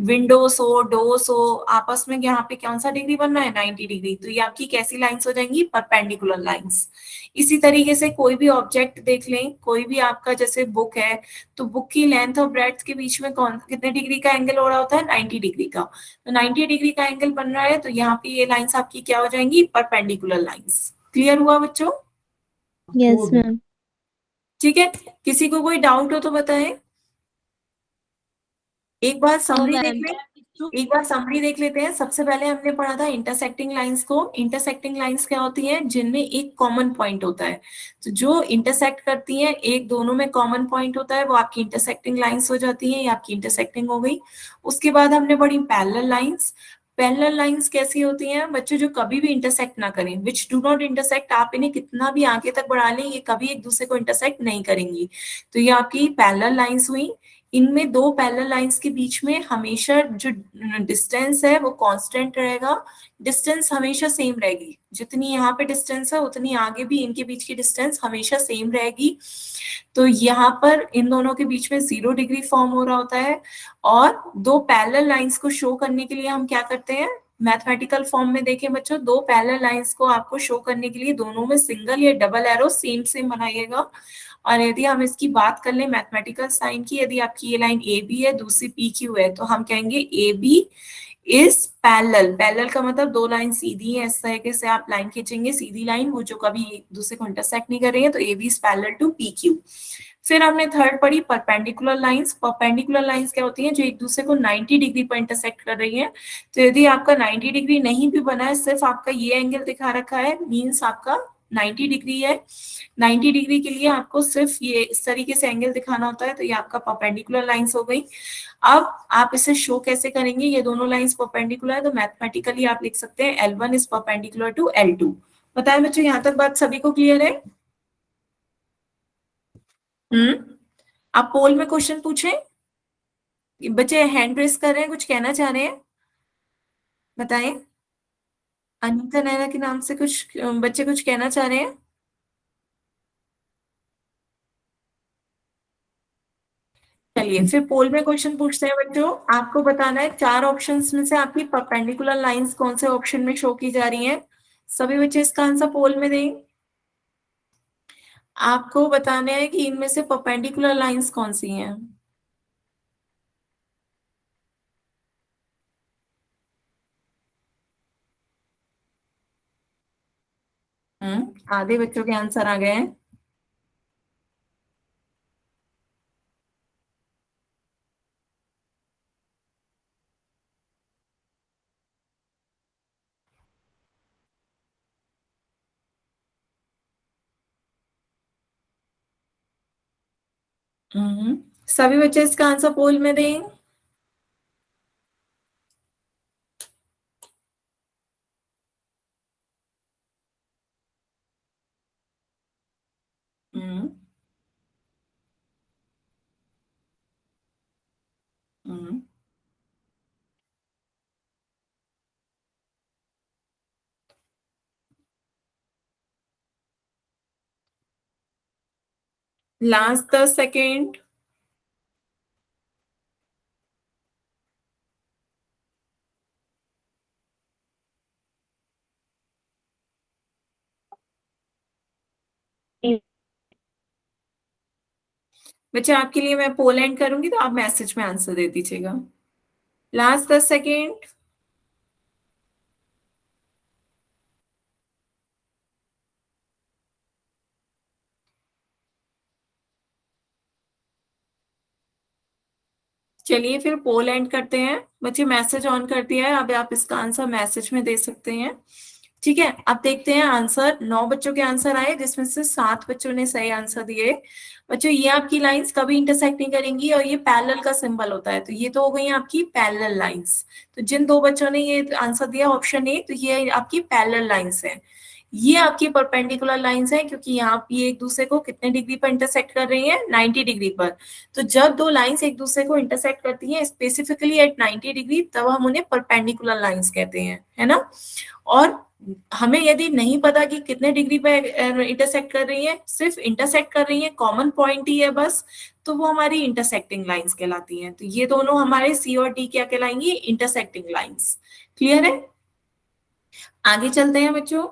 विंडोज हो, डोर्स हो, आपस में यहाँ पे कौन सा डिग्री बनना है, 90 डिग्री, तो ये आपकी कैसी लाइंस हो जाएंगी, परपेंडिकुलर लाइंस। इसी तरीके से कोई भी ऑब्जेक्ट देख लें, कोई भी आपका जैसे बुक है, तो बुक की लेंथ और ब्रेड्थ के बीच में कौन कितने डिग्री का एंगल हो रहा होता है, 90 डिग्री का। तो 90 डिग्री का एंगल बन रहा है, तो यहाँ पे ये लाइंस आपकी क्या हो जाएंगी, परपेंडिकुलर लाइंस। क्लियर हुआ बच्चों? Yes ma'am. ठीक है, किसी को कोई डाउट हो तो बताएं। एक बार समरी देख लें, एक बार समरी देख लेते हैं। सबसे पहले हमने पढ़ा था इंटरसेक्टिंग लाइंस को। इंटरसेक्टिंग लाइंस क्या होती हैं, जिनमें एक कॉमन पॉइंट होता है, तो जो इंटरसेक्ट करती हैं, एक दोनों में कॉमन पॉइंट होता है, वो आपकी इंटरसेक्टिंग लाइंस हो जाती हैं, ये आपकी इंटरसेक्टिंग हो गई। उसके बाद हमने पढ़ी पैरेलल लाइंस। पैरेलल लाइंस कैसी होती हैं बच्चों, जो कभी भी इंटरसेक्ट ना करें, विच डू नॉट इंटरसेक्ट। आप इन्हें कितना भी आगे तक बढ़ा लें, ये कभी एक दूसरे को इंटरसेक्ट नहीं करेंगी, तो ये आपकी पैरेलल लाइंस हुई। इनमें दो पैरेलल लाइंस के बीच में हमेशा जो डिस्टेंस है वो कांस्टेंट रहेगा, डिस्टेंस हमेशा सेम रहेगी, जितनी यहाँ पे डिस्टेंस है उतनी आगे भी इनके बीच की डिस्टेंस हमेशा सेम रहेगी। तो यहाँ पर इन दोनों के बीच में 0 डिग्री फॉर्म हो रहा होता है। और दो पैरेलल लाइंस को शो करने के लिए हम क्या करते हैं, मैथमेटिकल फॉर्म में देखें बच्चों, दो पैरेलल लाइंस को आपको शो करने के लिए दोनों में सिंगल या डबल एरो सेम सेम बनाइएगा। और यदि हम इसकी बात कर लें मैथमेटिकल साइन की, यदि आपकी ये लाइन ए बी है, दूसरी पी क्यू है, तो हम कहेंगे A B is parallel. Parallel का मतलब दो लाइन सीधी है, इस तरीके से आप लाइन खींचेंगे, सीधी लाइन, वो जो कभी एक दूसरे को इंटरसेक्ट नहीं कर रही है, तो A B is parallel to P Q. फिर हमने थर्ड पढ़ी परपेंडिकुलर लाइंस। परपेंडिकुलर लाइंस क्या होती हैं, जो एक दूसरे को 90 डिग्री पर इंटरसेक्ट कर रही हैं। तो यदि आपका 90 डिग्री नहीं भी बना है, सिर्फ आपका ये एंगल दिखा रखा है, मीन्स आपका 90 डिग्री है। 90 डिग्री के लिए आपको सिर्फ ये इस तरीके से एंगल दिखाना होता है, तो ये आपका परपेंडिकुलर लाइंस हो गई। अब आप इसे शो कैसे करेंगे, ये दोनों लाइंस परपेंडिकुलर है, तो मैथमेटिकली आप लिख सकते हैं L1 is perpendicular to L2। बताएं बच्चों, यहाँ तक बात सभी को क्लियर है? आप पोल में क्वेश्चन पूछें, बच्चे हैंड रेस कर रहे हैं, कुछ कहना चाह रहे हैं, बताएं। अनीता नैना के नाम से कुछ बच्चे कुछ कहना चाह रहे हैं? चलिए फिर पोल में क्वेश्चन पूछते हैं बच्चों। आपको बताना है चार ऑप्शंस में से आपकी परपेंडिकुलर लाइंस कौन से ऑप्शन में शो की जा रही हैं। सभी बच्चे इसका आंसर पोल में दें। आपको बताना है कि इनमें से परपेंडिकुलर लाइंस कौन सी हैं। आधे बच्चों के आंसर आ गए हैं। सभी बच्चे इसका आंसर पोल में दें। हम्म हम्म लास्ट 10 सेकेंड। बच्चे आपके लिए मैं पोल एंड करूंगी, तो आप मैसेज में आंसर दे दीजिएगा। Last 10 second. चलिए फिर पोल एंड करते हैं। बच्चे मैसेज ऑन कर दिया है, अब आप इसका आंसर मैसेज में दे सकते हैं। ठीक है, अब देखते हैं आंसर। 9 बच्चों के आंसर आए, जिसमें से 7 बच्चों ने सही आंसर दिए। बच्चों ये आपकी लाइंस कभी इंटरसेक्ट नहीं करेंगी, और ये पैरेलल का सिंबल होता है, तो ये तो हो गई आपकी पैरेलल लाइंस। तो जिन 2 बच्चों ने ये आंसर दिया ऑप्शन ए, तो ये आपकी पैरेलल लाइंस है। ये आपकी परपेंडिकुलर लाइंस है, क्योंकि यहाँ ये एक दूसरे को कितने डिग्री पर इंटरसेक्ट कर रही है, 90 डिग्री पर। तो जब दो लाइंस एक दूसरे को इंटरसेक्ट करती हैं स्पेसिफिकली एट 90 डिग्री, तब हम उन्हें परपेंडिकुलर लाइंस कहते हैं, है ना। और हमें यदि नहीं पता कि कितने डिग्री पे इंटरसेक्ट कर रही है, सिर्फ इंटरसेक्ट कर रही है, कॉमन पॉइंट ही है बस, तो वो हमारी इंटरसेक्टिंग लाइंस कहलाती हैं। तो ये दोनों हमारे सी और डी क्या कहलाएंगी? Intersecting lines. क्लियर है? आगे चलते हैं बच्चों।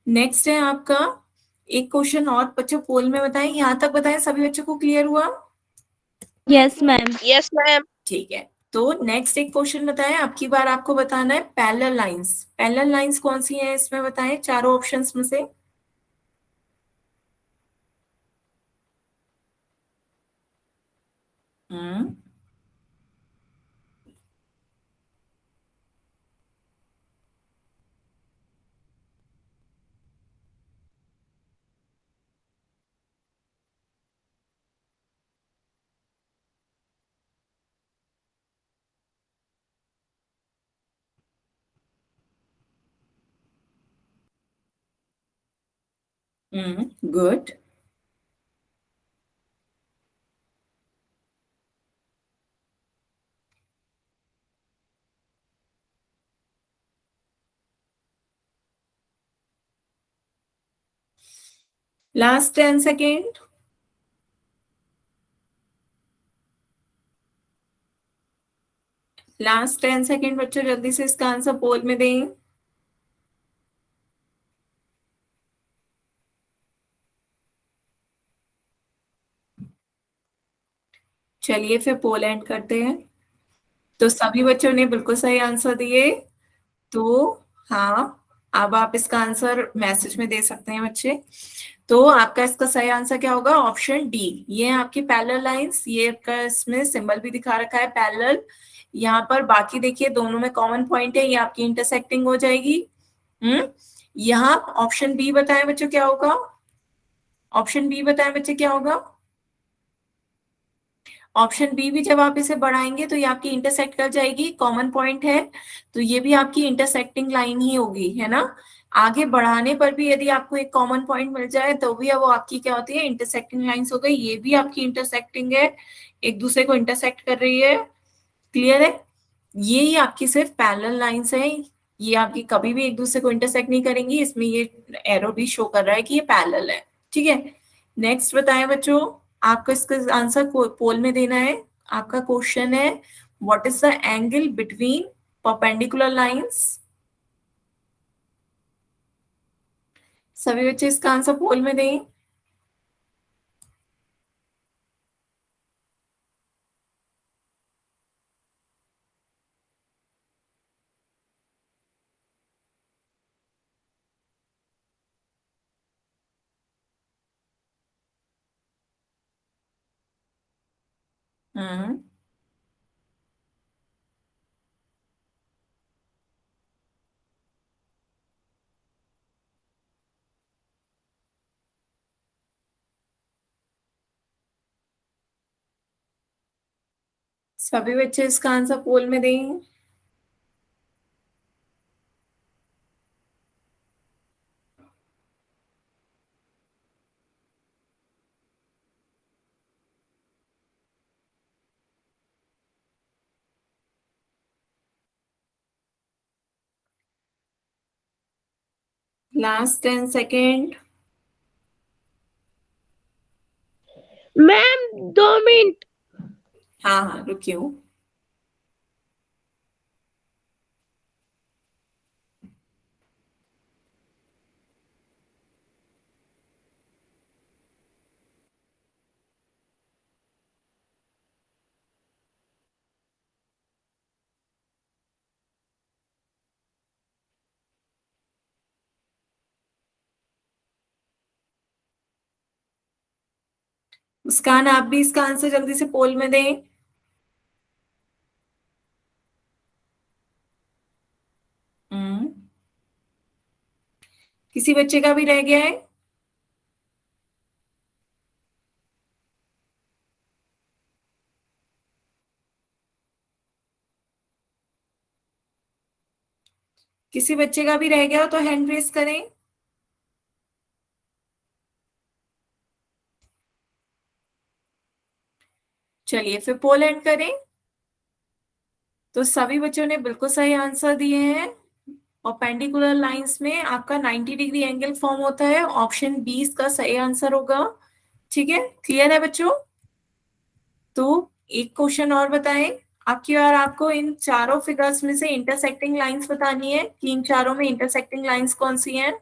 नेक्स्ट है आपका एक क्वेश्चन और, बच्चों पोल में बताएं, यहां तक बताएं सभी बच्चों को क्लियर हुआ? Yes, ma'am. Yes, ma'am. ठीक है, तो नेक्स्ट एक क्वेश्चन बताएं, आपकी बार आपको बताना है पैरेलल लाइंस। पैरेलल लाइंस कौन सी हैं इसमें बताएं, चारों ऑप्शंस में से। Hmm good. Last 10 second. Last 10 second बच्चों, जल्दी से इसका आंसर पोल में दें। चलिए फिर पोल एंड करते हैं। तो सभी बच्चों ने बिल्कुल सही आंसर दिए। तो हाँ, अब आप इसका आंसर मैसेज में दे सकते हैं बच्चे। तो आपका इसका सही आंसर क्या होगा? Option D. ये है आपकी पैरेलल लाइंस, ये आपका इसमें सिंबल भी दिखा रखा है पैरेलल। यहाँ पर बाकी देखिए दोनों में कॉमन पॉइंट है, ये आपकी इंटरसेक्टिंग हो जाएगी। यहाँ ऑप्शन बी बताएं बच्चों क्या होगा? ऑप्शन बी बताएं बच्चे क्या होगा? ऑप्शन बी भी जब आप इसे बढ़ाएंगे तो ये आपकी इंटरसेक्ट कर जाएगी, कॉमन पॉइंट है, तो ये भी आपकी इंटरसेक्टिंग लाइन ही होगी, है ना। आगे बढ़ाने पर भी यदि आपको एक कॉमन पॉइंट मिल जाए तो भी अब वो आपकी क्या होती है? इंटरसेक्टिंग लाइंस हो गई। ये भी आपकी इंटरसेक्टिंग है, एक दूसरे को इंटरसेक्ट कर रही है। क्लियर है? ये ही आपकी सिर्फ पैरेलल लाइंस है, ये आपकी कभी भी एक दूसरे को इंटरसेक्ट नहीं करेंगी। इसमें ये एरो भी शो कर रहा है कि ये पैरेलल है। ठीक है, नेक्स्ट बताएं बच्चों, आपको इसका आंसर पोल में देना है। आपका क्वेश्चन है what is the angle between perpendicular lines. सभी बच्चे इसका आंसर पोल में दें। हम्म सभी बच्चे इसका आंसर पोल में दें। Last 10 second. Ma'am 2 minute. हाँ हाँ, रुकिए हूँ। मुस्कान, आप भी इसका आंसर जल्दी से पोल में दें। हम्म किसी बच्चे का भी रह गया है? किसी बच्चे का भी रह गया हो तो हैंड रेस करें। चलिए फिर पोल एंड करें। तो सभी बच्चों ने बिल्कुल सही आंसर दिए हैं। परपेंडिकुलर लाइंस में आपका 90 डिग्री एंगल फॉर्म होता है। ऑप्शन बी इसका सही आंसर होगा। ठीक है, क्लियर है बच्चों? तो एक क्वेश्चन और बताएं आपकी, और आपको इन चारों फिगर्स में से इंटरसेक्टिंग लाइंस बतानी है कि इन चारों में इंटरसेक्टिंग लाइंस कौन सी हैं।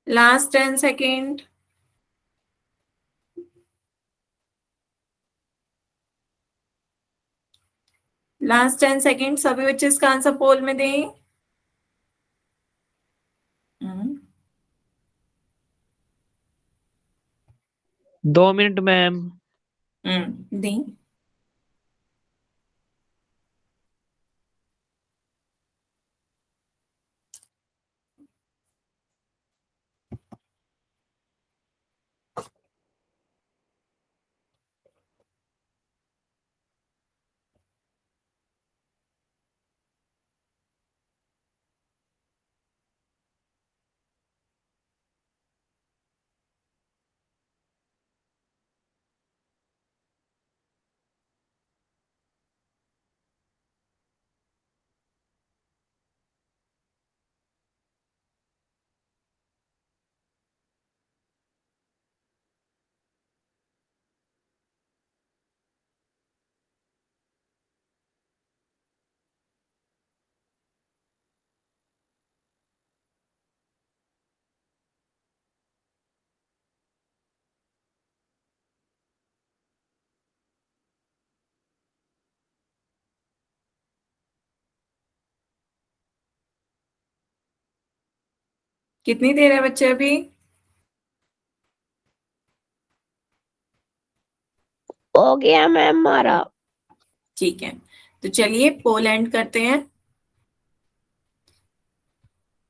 Last 10 second. लास्ट 10 सेकेंड, सभी बच्चे इसका आंसर पोल में दें। हम्म, 2 मिनट मैम। दें। कितनी देर है बच्चे अभी? हो गया मैम हमारा। ठीक है, तो चलिए पोल एंड करते हैं।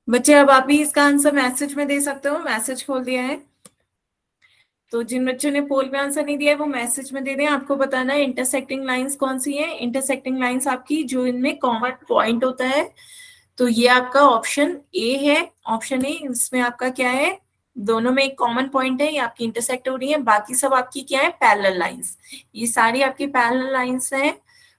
बच्चे अब आप भी इसका आंसर मैसेज में दे सकते हो, मैसेज खोल दिया है। तो जिन बच्चों ने पोल में आंसर नहीं दिया है वो मैसेज में दे दें। आपको बताना है इंटरसेक्टिंग लाइंस कौन सी हैं। इंटरसेक्टिंग लाइंस आपकी जो इनमें कॉमन पॉइंट होता है, तो ये आपका ऑप्शन ए है। ऑप्शन ए, इसमें आपका क्या है, दोनों में एक कॉमन पॉइंट है, ये आपकी इंटरसेक्ट हो रही है। बाकी सब आपकी क्या है, पैरेलल लाइंस। ये सारी आपकी पैरेलल लाइंस हैं।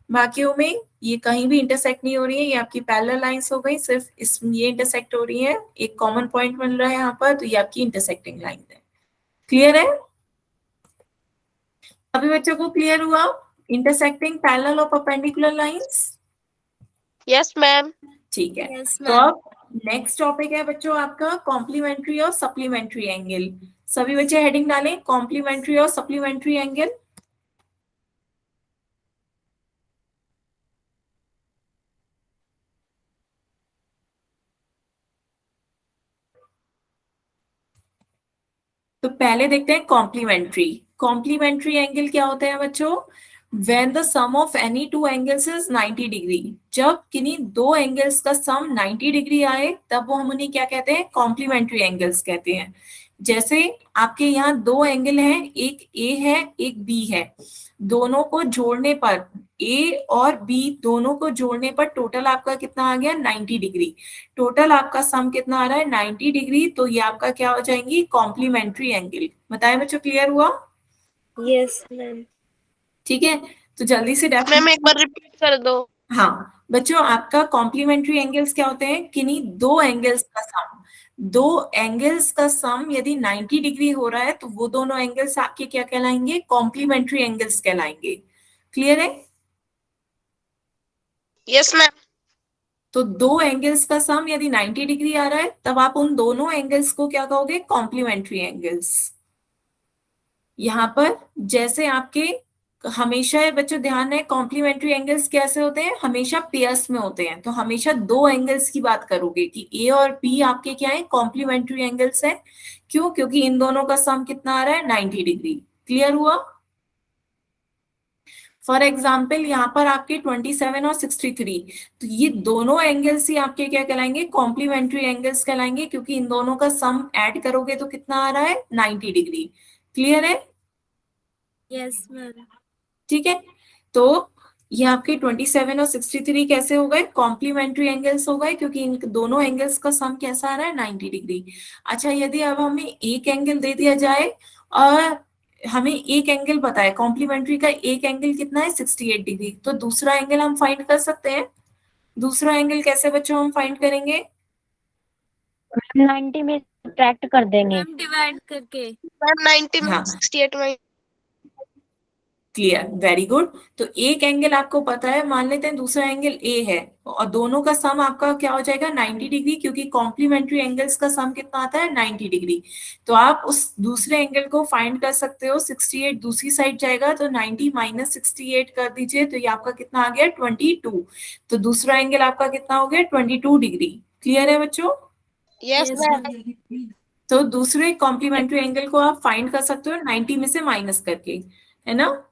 बाकियों में ये कहीं भी इंटरसेक्ट नहीं हो रही है, ये आपकी पैरेलल लाइंस हो गई। सिर्फ इस ये इंटरसेक्ट हो रही है, एक कॉमन पॉइंट बन रहा है यहाँ पर, तो ये आपकी इंटरसेक्टिंग लाइन है। क्लियर है? अभी बच्चों को क्लियर हुआ इंटरसेक्टिंग पैरेलल और परपेंडिकुलर लाइंस? Yes ma'am. ठीक है। Yes, तो ma'am. अब नेक्स्ट टॉपिक है बच्चों आपका कॉम्प्लीमेंट्री और सप्लीमेंट्री एंगल। सभी बच्चे हेडिंग डालें, कॉम्प्लीमेंट्री और सप्लीमेंट्री एंगल। तो पहले देखते हैं कॉम्प्लीमेंट्री। कॉम्प्लीमेंट्री एंगल क्या होता है बच्चों? When the sum of any two angles is 90 degree, जब किन्हीं दो एंगल्स का सम 90 डिग्री आए तब वो हम उन्हें क्या कहते हैं, कॉम्प्लीमेंट्री एंगल्स कहते हैं। जैसे आपके यहाँ दो एंगल हैं, एक ए है एक बी है, दोनों को जोड़ने पर, ए और बी दोनों को जोड़ने पर टोटल आपका कितना आ गया, 90 डिग्री। टोटल आपका सम कितना आ रहा है, 90 डिग्री। तो ये आपका क्या हो जाएंगी, कॉम्प्लीमेंट्री एंगल। बताएं बच्चों, क्लियर हुआ? Yes, ma'am. ठीक है, तो जल्दी से मैम एक बार रिपीट कर दो। हाँ बच्चों, आपका कॉम्प्लीमेंट्री एंगल्स क्या होते हैं, किन्हीं दो एंगल्स का सम, दो एंगल्स का सम यदि 90 डिग्री हो रहा है तो वो दोनों एंगल्स आपके क्या कहलाएंगे, कॉम्प्लीमेंट्री एंगल्स कहलाएंगे। क्लियर है? Yes ma'am. तो दो एंगल्स का सम यदि 90 डिग्री आ रहा है तब आप उन दोनों एंगल्स को क्या कहोगे, कॉम्प्लीमेंट्री एंगल्स। यहाँ पर जैसे आपके हमेशा बच्चों ध्यान है, कॉम्प्लीमेंट्री एंगल्स कैसे होते हैं, हमेशा पेयर्स में होते हैं। तो हमेशा दो एंगल्स की बात करोगे कि ए और बी आपके क्या है, कॉम्प्लीमेंट्री एंगल्स हैं। क्यों? क्योंकि इन दोनों का सम कितना आ रहा है, 90 डिग्री। क्लियर हुआ? फॉर एग्जाम्पल यहाँ पर आपके 27 और 63, तो ये दोनों एंगल्स ही आपके क्या कहलाएंगे, कॉम्प्लीमेंट्री एंगल्स कहलाएंगे, क्योंकि इन दोनों का सम ऐड करोगे तो कितना आ रहा है, 90 डिग्री। क्लियर है? Yes, ma'am. ठीक है। तो ये आपके 27 और 63 कैसे हो गए, कॉम्प्लीमेंट्री एंगल्स हो गए, क्योंकि इन दोनों एंगल्स का सम कैसा आ रहा है, 90 डिग्री। अच्छा, यदि अब हमें एक एंगल दे दिया जाए और हमें एक एंगल पता है, कॉम्प्लीमेंट्री का एक एंगल कितना है, 68 डिग्री, तो दूसरा एंगल हम फाइंड कर सकते हैं। दूसरा एंगल कैसे बच्चों हम फाइंड करेंगे? 90 में सब्ट्रैक्ट कर देंगे। मैम डिवाइड करके। मैम 90 में हाँ, 68 में। Clear, very good. तो एक एंगल आपको पता है, मान लेते हैं दूसरा एंगल ए है, और दोनों का सम आपका क्या हो जाएगा, 90 डिग्री, क्योंकि कॉम्प्लीमेंट्री एंगल्स का सम कितना आता है, 90 डिग्री। तो आप उस दूसरे एंगल को फाइंड कर सकते हो, 68 दूसरी साइड जाएगा, तो 90 माइनस 68 कर दीजिए, तो ये आपका कितना आ गया, 22। तो दूसरा एंगल आपका कितना हो गया, 22 डिग्री। क्लियर है बच्चों? Yes Yes, ma'am. ma'am. तो दूसरे कॉम्प्लीमेंट्री एंगल को आप फाइंड कर सकते हो 90 में से माइनस करके, है ना?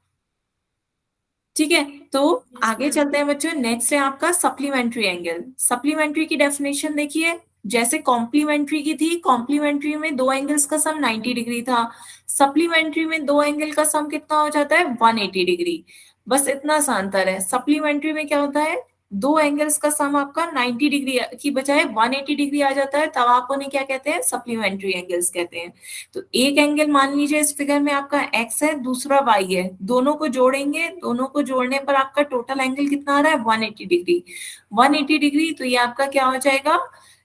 ठीक है। तो Yes, आगे ma'am. चलते हैं बच्चों, नेक्स्ट है आपका सप्लीमेंट्री एंगल। सप्लीमेंट्री की डेफिनेशन देखिए, जैसे कॉम्प्लीमेंट्री की थी, कॉम्प्लीमेंट्री में दो एंगल्स का सम 90 डिग्री था, सप्लीमेंट्री में दो एंगल का सम कितना हो जाता है, 180 डिग्री। बस इतना सा अंतर है, सप्लीमेंट्री में क्या होता है, दो एंगल्स का सम आपका 90 डिग्री की बजाय 180 डिग्री आ जाता है, तब आप उन्हें क्या कहते हैं, सप्लीमेंट्री एंगल्स कहते हैं। तो एक एंगल मान लीजिए इस फिगर में आपका x है, दूसरा y है, दोनों को जोड़ेंगे, दोनों को जोड़ने पर आपका टोटल एंगल कितना आ रहा है, 180 डिग्री। 180 डिग्री, तो ये आपका क्या हो जाएगा,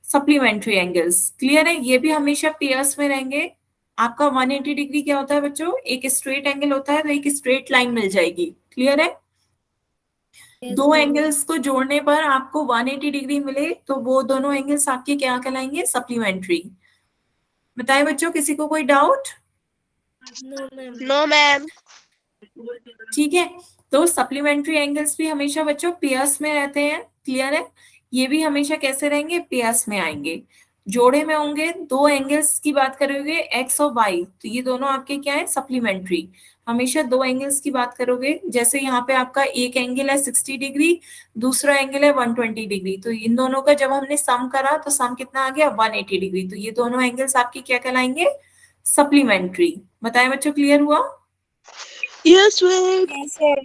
सप्लीमेंट्री एंगल्स। क्लियर है? ये भी हमेशा पेयर्स में रहेंगे। आपका 180 डिग्री क्या होता है बच्चों, एक स्ट्रेट एंगल होता है, तो एक स्ट्रेट लाइन मिल जाएगी। क्लियर है? Yes, दो ma'am. एंगल्स को जोड़ने पर आपको 180 डिग्री मिले, तो वो दोनों एंगल्स आपके क्या कहलाएंगे, सप्लीमेंट्री। बताए बच्चों, किसी को कोई doubt? No, ma'am. No ma'am. ठीक है। तो सप्लीमेंट्री एंगल्स भी हमेशा बच्चों पेयर्स में रहते हैं। क्लियर है? ये भी हमेशा कैसे रहेंगे, पेयर्स में आएंगे, जोड़े में होंगे। दो एंगल्स की बात करोगे, एक्स और वाई, तो ये दोनों आपके क्या है, सप्लीमेंट्री। हमेशा दो एंगल्स की बात करोगे, जैसे यहाँ पे आपका एक एंगल है 60 डिग्री, दूसरा एंगल है 120 डिग्री, तो इन दोनों का जब हमने सम करा तो सम कितना आ गया, 180 डिग्री। तो ये दोनों एंगल्स आपके क्या कहलाएंगे, सप्लीमेंट्री। बताए बच्चों, क्लियर हुआ? Yes ma'am. Yes, sir.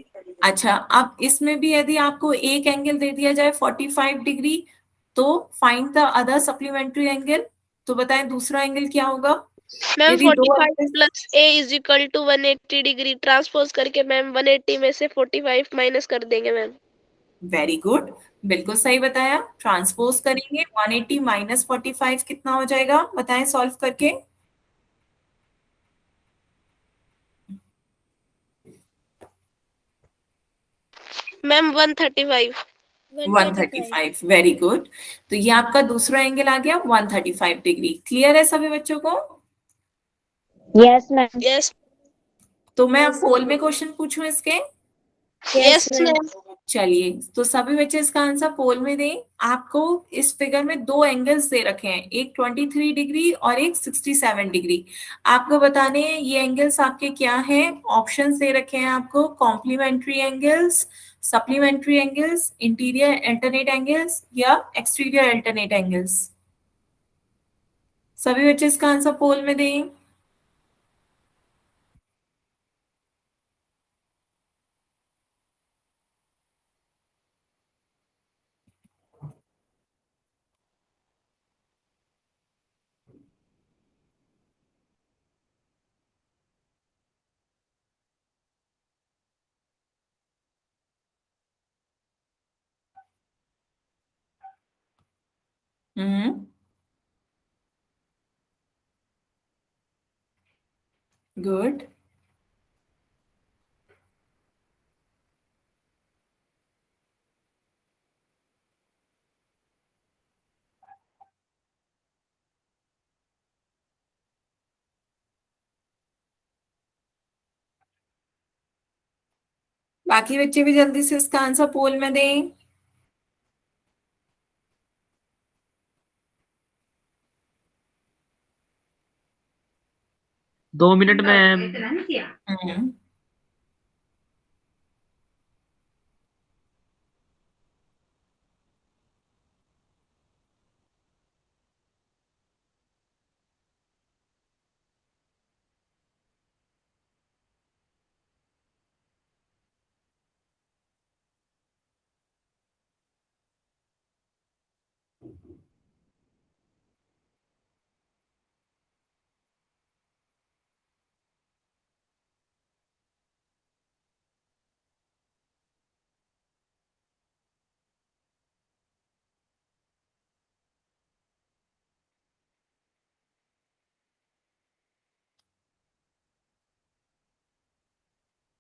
अच्छा, अब इसमें भी यदि आपको एक एंगल दे दिया जाए 45 डिग्री, तो find the other supplementary angle. तो बताएं दूसरा एंगल क्या होगा, मैम यदि दो 45 angle. Plus A is equal to 180 degree, transpose करके मैम 180 में से 45 माइनस कर देंगे मैम। वेरी गुड, बिल्कुल सही बताया। ट्रांसपोज करेंगे, 180 माइनस 45 कितना हो जाएगा, बताएं सॉल्व करके। मैम 135। 125. 135, very good. तो ये आपका दूसरा एंगल आ गया 135 डिग्री। क्लियर है सभी बच्चों को? Yes ma'am. यस। तो मैं अब Yes, पोल ma'am. में क्वेश्चन पूछूं इसके। Yes, yes ma'am. मैम। चलिए, तो सभी बच्चे इसका आंसर पोल में दें। आपको इस फिगर में दो एंगल्स दे रखे हैं, एक 23 डिग्री और एक 67 डिग्री। आपको बताने हैं ये एंगल्स आपके क्या हैं। ऑप्शंस दे रखे हैं आपको, complementary angles, supplementary angles, interior alternate angles या एक्सटीरियर अल्टरनेट एंगल्स। सभी बच्चे इसका आंसर पोल में दें। Hmm, good. बाकी बच्चे भी जल्दी से इसका आंसर पोल में दें। दो मिनट में। हम्म,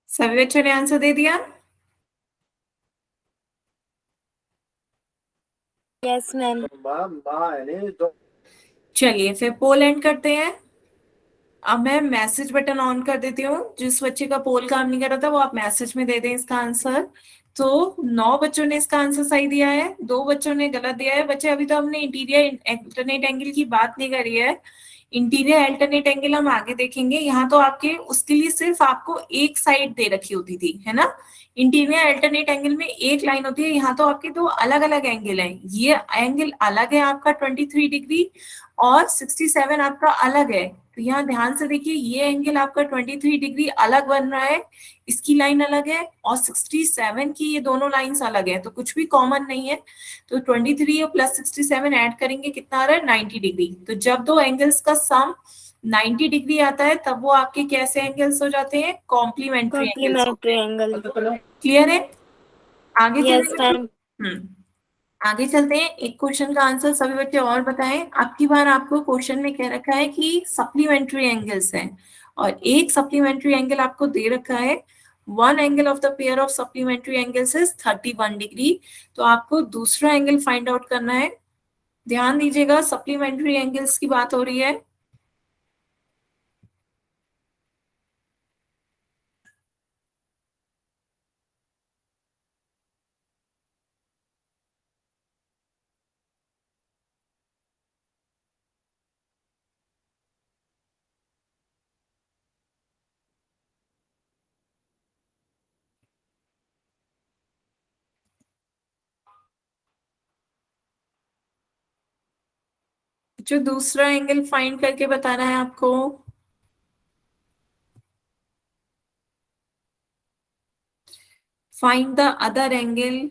सभी बच्चों ने आंसर दे दिया? Yes ma'am. चलिए फिर पोल एंड करते हैं। अब मैं मैसेज बटन ऑन कर देती हूँ। जिस बच्चे का पोल काम नहीं कर रहा था वो आप मैसेज में दे दें इसका आंसर। तो 9 बच्चों ने इसका आंसर सही दिया है, 2 बच्चों ने गलत दिया है। बच्चे अभी तो हमने इंटीरियर अल्टरनेट एंगल की बात नहीं करी है। इंटीरियर अल्टरनेट एंगल हम आगे देखेंगे। यहाँ तो आपके उसके लिए सिर्फ आपको एक साइड दे रखी होती थी, है ना। इंटीरियर अल्टरनेट एंगल में एक लाइन होती है, यहाँ तो आपके दो अलग अलग एंगल हैं। ये एंगल अलग है आपका 23 डिग्री, और 67 आपका अलग है। तो यहाँ ध्यान से देखिए, ये एंगल आपका 23 डिग्री अलग बन रहा है, इसकी लाइन अलग है, और 67 की ये दोनों लाइंस अलग है, तो कुछ भी कॉमन नहीं है। तो 23 और प्लस 67 ऐड करेंगे, कितना आ रहा है 90 डिग्री। तो जब दो एंगल्स का सम 90 डिग्री आता है तब वो आपके कैसे एंगल्स हो जाते हैं? कॉम्प्लीमेंट्री एंगल्स होते कॉम्प्लीमेंट्री हैं। एंगल। क्लियर है? आगे यस चलेंगे। मैम। आगे चलते हैं। एक क्वेश्चन का आंसर सभी बच्चे और बताएं। अब की बार आपको क्वेश्चन में कह रखा है कि सप्लीमेंट्री एंगल्स हैं, और एक सप्लीमेंट्री एंगल आपको दे रखा है। One angle of the pair of supplementary angles is 31 degree. तो आपको दूसरा एंगल फाइंड आउट करना है। ध्यान दीजिएगा, सप्लीमेंट्री एंगल्स की बात हो रही है। जो दूसरा एंगल फाइंड करके बताना है आपको। Find the other angle.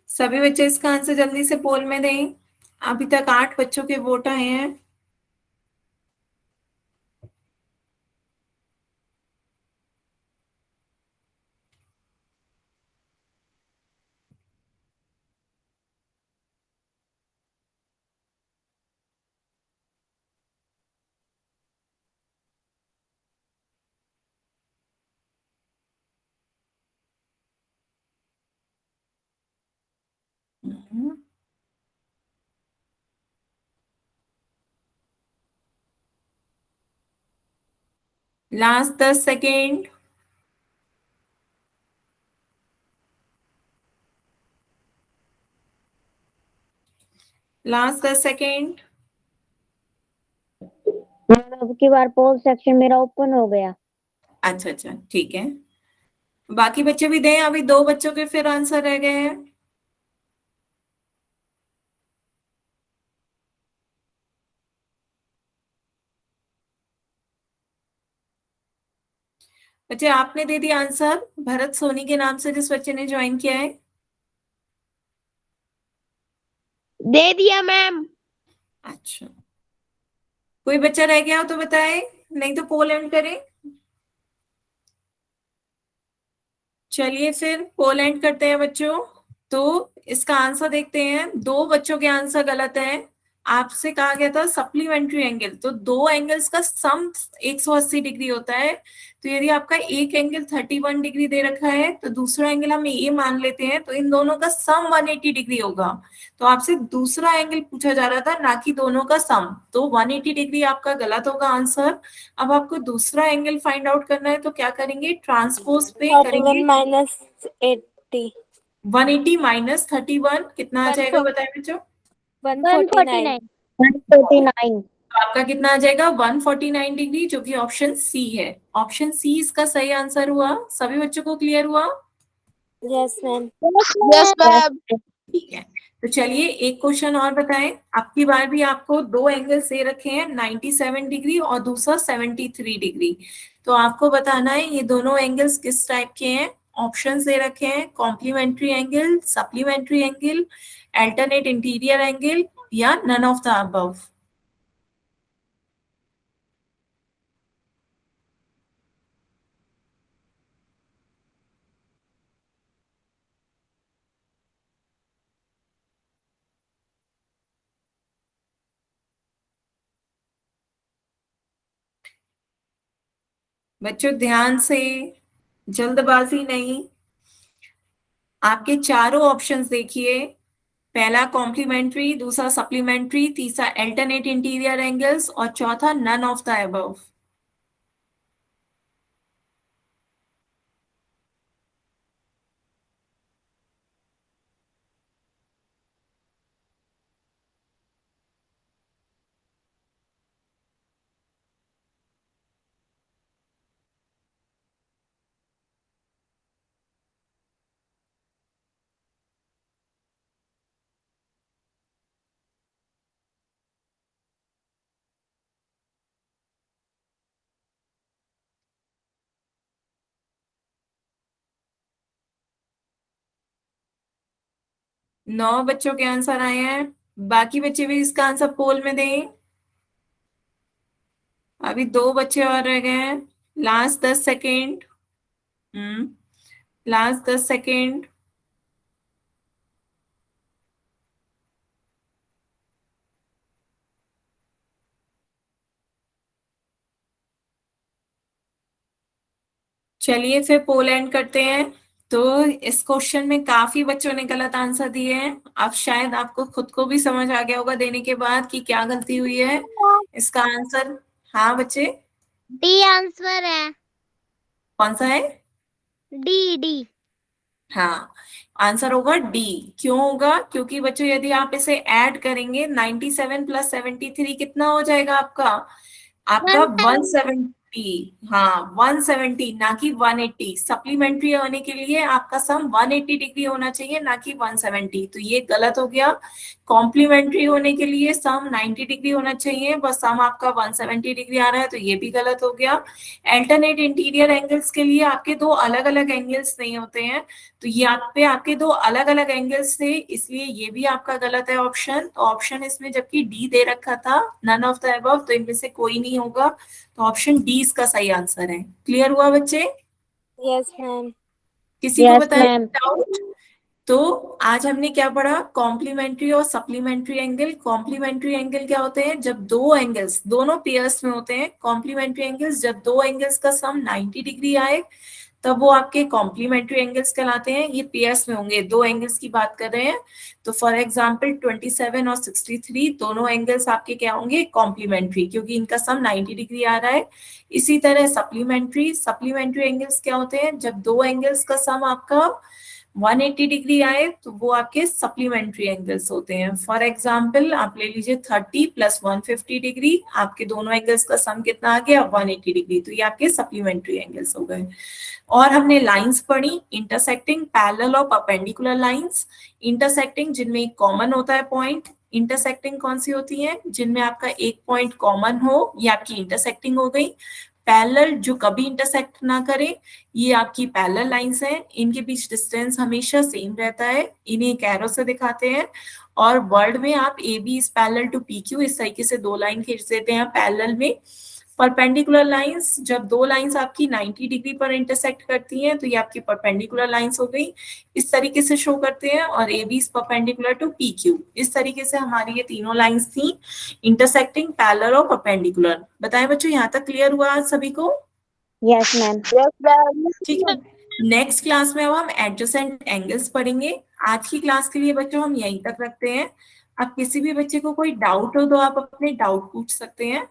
सभी बच्चे इसका आंसर जल्दी से पोल में दें। अभी तक 8 बच्चों के वोट आए हैं। Last 10 second. Last 10 second. अब की बार पोल सेक्शन मेरा ओपन हो गया। अच्छा अच्छा, ठीक है। बाकी बच्चे भी दें, अभी 2 बच्चों के फिर आंसर रह गए हैं। बच्चे आपने दे दिया आंसर भरत सोनी के नाम से जिस बच्चे ने ज्वाइन किया है? दे दिया मैम। अच्छा, कोई बच्चा रह गया हो तो बताए, नहीं तो पोल एंड करें। चलिए फिर पोल एंड करते हैं बच्चों। तो इसका आंसर देखते हैं, दो बच्चों के आंसर गलत है। आपसे कहा गया था सप्लीमेंट्री एंगल, तो दो एंगल्स का सम 180 डिग्री होता है। तो यदि आपका एक एंगल 31 डिग्री दे रखा है तो दूसरा एंगल हम ये मान लेते हैं, तो इन दोनों का सम 180 डिग्री होगा। तो आपसे दूसरा एंगल पूछा जा रहा था, ना कि दोनों का सम। तो 180 डिग्री आपका गलत होगा आंसर। अब आपको दूसरा एंगल फाइंड आउट करना है, तो क्या करेंगे, ट्रांसपोज पे करेंगे। 31 - 80 180 माइनस 31 कितना आ जाएगा, बताएं बच्चों। 149 149। तो आपका कितना आ जाएगा, 149 डिग्री, जो कि ऑप्शन सी है। ऑप्शन सी इसका सही आंसर हुआ। सभी बच्चों को क्लियर हुआ? Yes ma'am. Yes ma'am. ठीक है, तो चलिए एक क्वेश्चन और बताएं। अब की बार भी आपको दो एंगल्स दे रखे हैं, 97 डिग्री और दूसरा 73 डिग्री। तो आपको बताना है ये दोनों एंगल्स किस टाइप के हैं। ऑप्शंस दे रखे हैं, complementary angle, supplementary angle, alternate interior angle, या नन ऑफ द अबव। बच्चों ध्यान से, जल्दबाजी नहीं। आपके चारों ऑप्शंस देखिए, पहला कॉम्प्लीमेंट्री, दूसरा सप्लीमेंट्री, तीसरा अल्टरनेट इंटीरियर एंगल्स और चौथा नन ऑफ द अबव। नौ बच्चों के आंसर आए हैं, बाकी बच्चे भी इसका आंसर पोल में दें। अभी दो बच्चे और रह गए हैं, लास्ट 10 सेकेंड। Last 10 second. चलिए फिर पोल एंड करते हैं। तो इस क्वेश्चन में काफी बच्चों ने गलत आंसर दिए हैं। अब शायद आपको खुद को भी समझ आ गया होगा देने के बाद कि क्या गलती हुई है। इसका आंसर, हाँ बच्चे, डी आंसर है। कौन सा है? D D. हाँ, आंसर होगा डी। क्यों होगा? क्योंकि बच्चों यदि आप इसे ऐड करेंगे, 97 प्लस 73 कितना हो जाएगा आपका? आपका 170। हाँ 170, ना कि 180। सप्लीमेंट्री होने के लिए आपका सम 180 डिग्री होना चाहिए, ना कि 170। तो ये गलत हो गया। कॉम्प्लीमेंट्री होने के लिए सम 90 डिग्री होना चाहिए, बस सम आपका 170 डिग्री आ रहा है, तो ये भी गलत हो गया। अल्टरनेट इंटीरियर एंगल्स के लिए आपके दो अलग अलग एंगल्स नहीं होते हैं, तो ये आप पे आपके दो अलग अलग एंगल्स थे, इसलिए ये भी आपका गलत है ऑप्शन। तो ऑप्शन इसमें जबकि डी दे रखा था, नन ऑफ द अबव, तो इनमें से कोई नहीं होगा। तो ऑप्शन डी इसका सही आंसर है। क्लियर हुआ बच्चे? Yes ma'am. किसी को यस बताया मैम। डाउट? तो आज हमने क्या पढ़ा, कॉम्प्लीमेंट्री और सप्लीमेंट्री एंगल। कॉम्प्लीमेंट्री एंगल क्या होते हैं, जब दो एंगल्स दोनों पेयर्स में होते हैं। कॉम्प्लीमेंट्री एंगल्स जब दो एंगल्स का सम 90 डिग्री आए, तब वो आपके कॉम्प्लीमेंट्री एंगल्स कहलाते हैं। ये पेयर्स में होंगे, दो एंगल्स की बात कर रहे हैं। तो फॉर एग्जांपल 27 और 63 दोनों एंगल्स आपके क्या होंगे, कॉम्प्लीमेंट्री, क्योंकि इनका सम 90 डिग्री आ रहा है। इसी तरह सप्लीमेंट्री, सप्लीमेंट्री एंगल्स क्या होते हैं, जब दो एंगल्स का सम आपका 180 डिग्री आए, तो वो आपके सप्लीमेंट्री एंगल्स होते हैं। फॉर एग्जांपल आप ले लीजिए 30 प्लस 150 डिग्री, आपके दोनों एंगल्स का सम कितना आ गया, 180 डिग्री, तो ये आपके सप्लीमेंट्री एंगल्स हो गए। और हमने लाइंस पढ़ी, इंटरसेक्टिंग, पैरेलल और परपेंडिकुलर लाइंस। इंटरसेक्टिंग जिनमें एक कॉमन होता है पॉइंट। इंटरसेक्टिंग कौन सी होती है, जिनमें आपका एक पॉइंट कॉमन हो, ये आपकी इंटरसेक्टिंग हो गई। पैरेलल जो कभी इंटरसेक्ट ना करे, ये आपकी पैरेलल लाइंस हैं, इनके बीच डिस्टेंस हमेशा सेम रहता है, इन्हें एक एरो से दिखाते हैं। और वर्ड में आप A B is parallel to P Q, इस तरीके से दो लाइन खींच देते हैं पैरेलल में। परपेंडिकुलर लाइंस, जब दो लाइंस आपकी 90 डिग्री पर इंटरसेक्ट करती हैं तो ये आपकी परपेंडिकुलर लाइंस हो गई, इस तरीके से शो करते हैं। और A B is perpendicular to P Q, इस तरीके से हमारी ये तीनों लाइंस थी, इंटरसेक्टिंग, पैरेलल और परपेंडिकुलर। बताएं बच्चों, यहाँ तक क्लियर हुआ आज सभी को? Yes ma'am. ठीक है, नेक्स्ट क्लास में अब हम एडजेसेंट एंगल्स पढ़ेंगे। आज की क्लास के लिए बच्चों हम यहीं तक रखते हैं। अब किसी भी बच्चे को कोई डाउट हो तो आप अपने डाउट पूछ सकते हैं।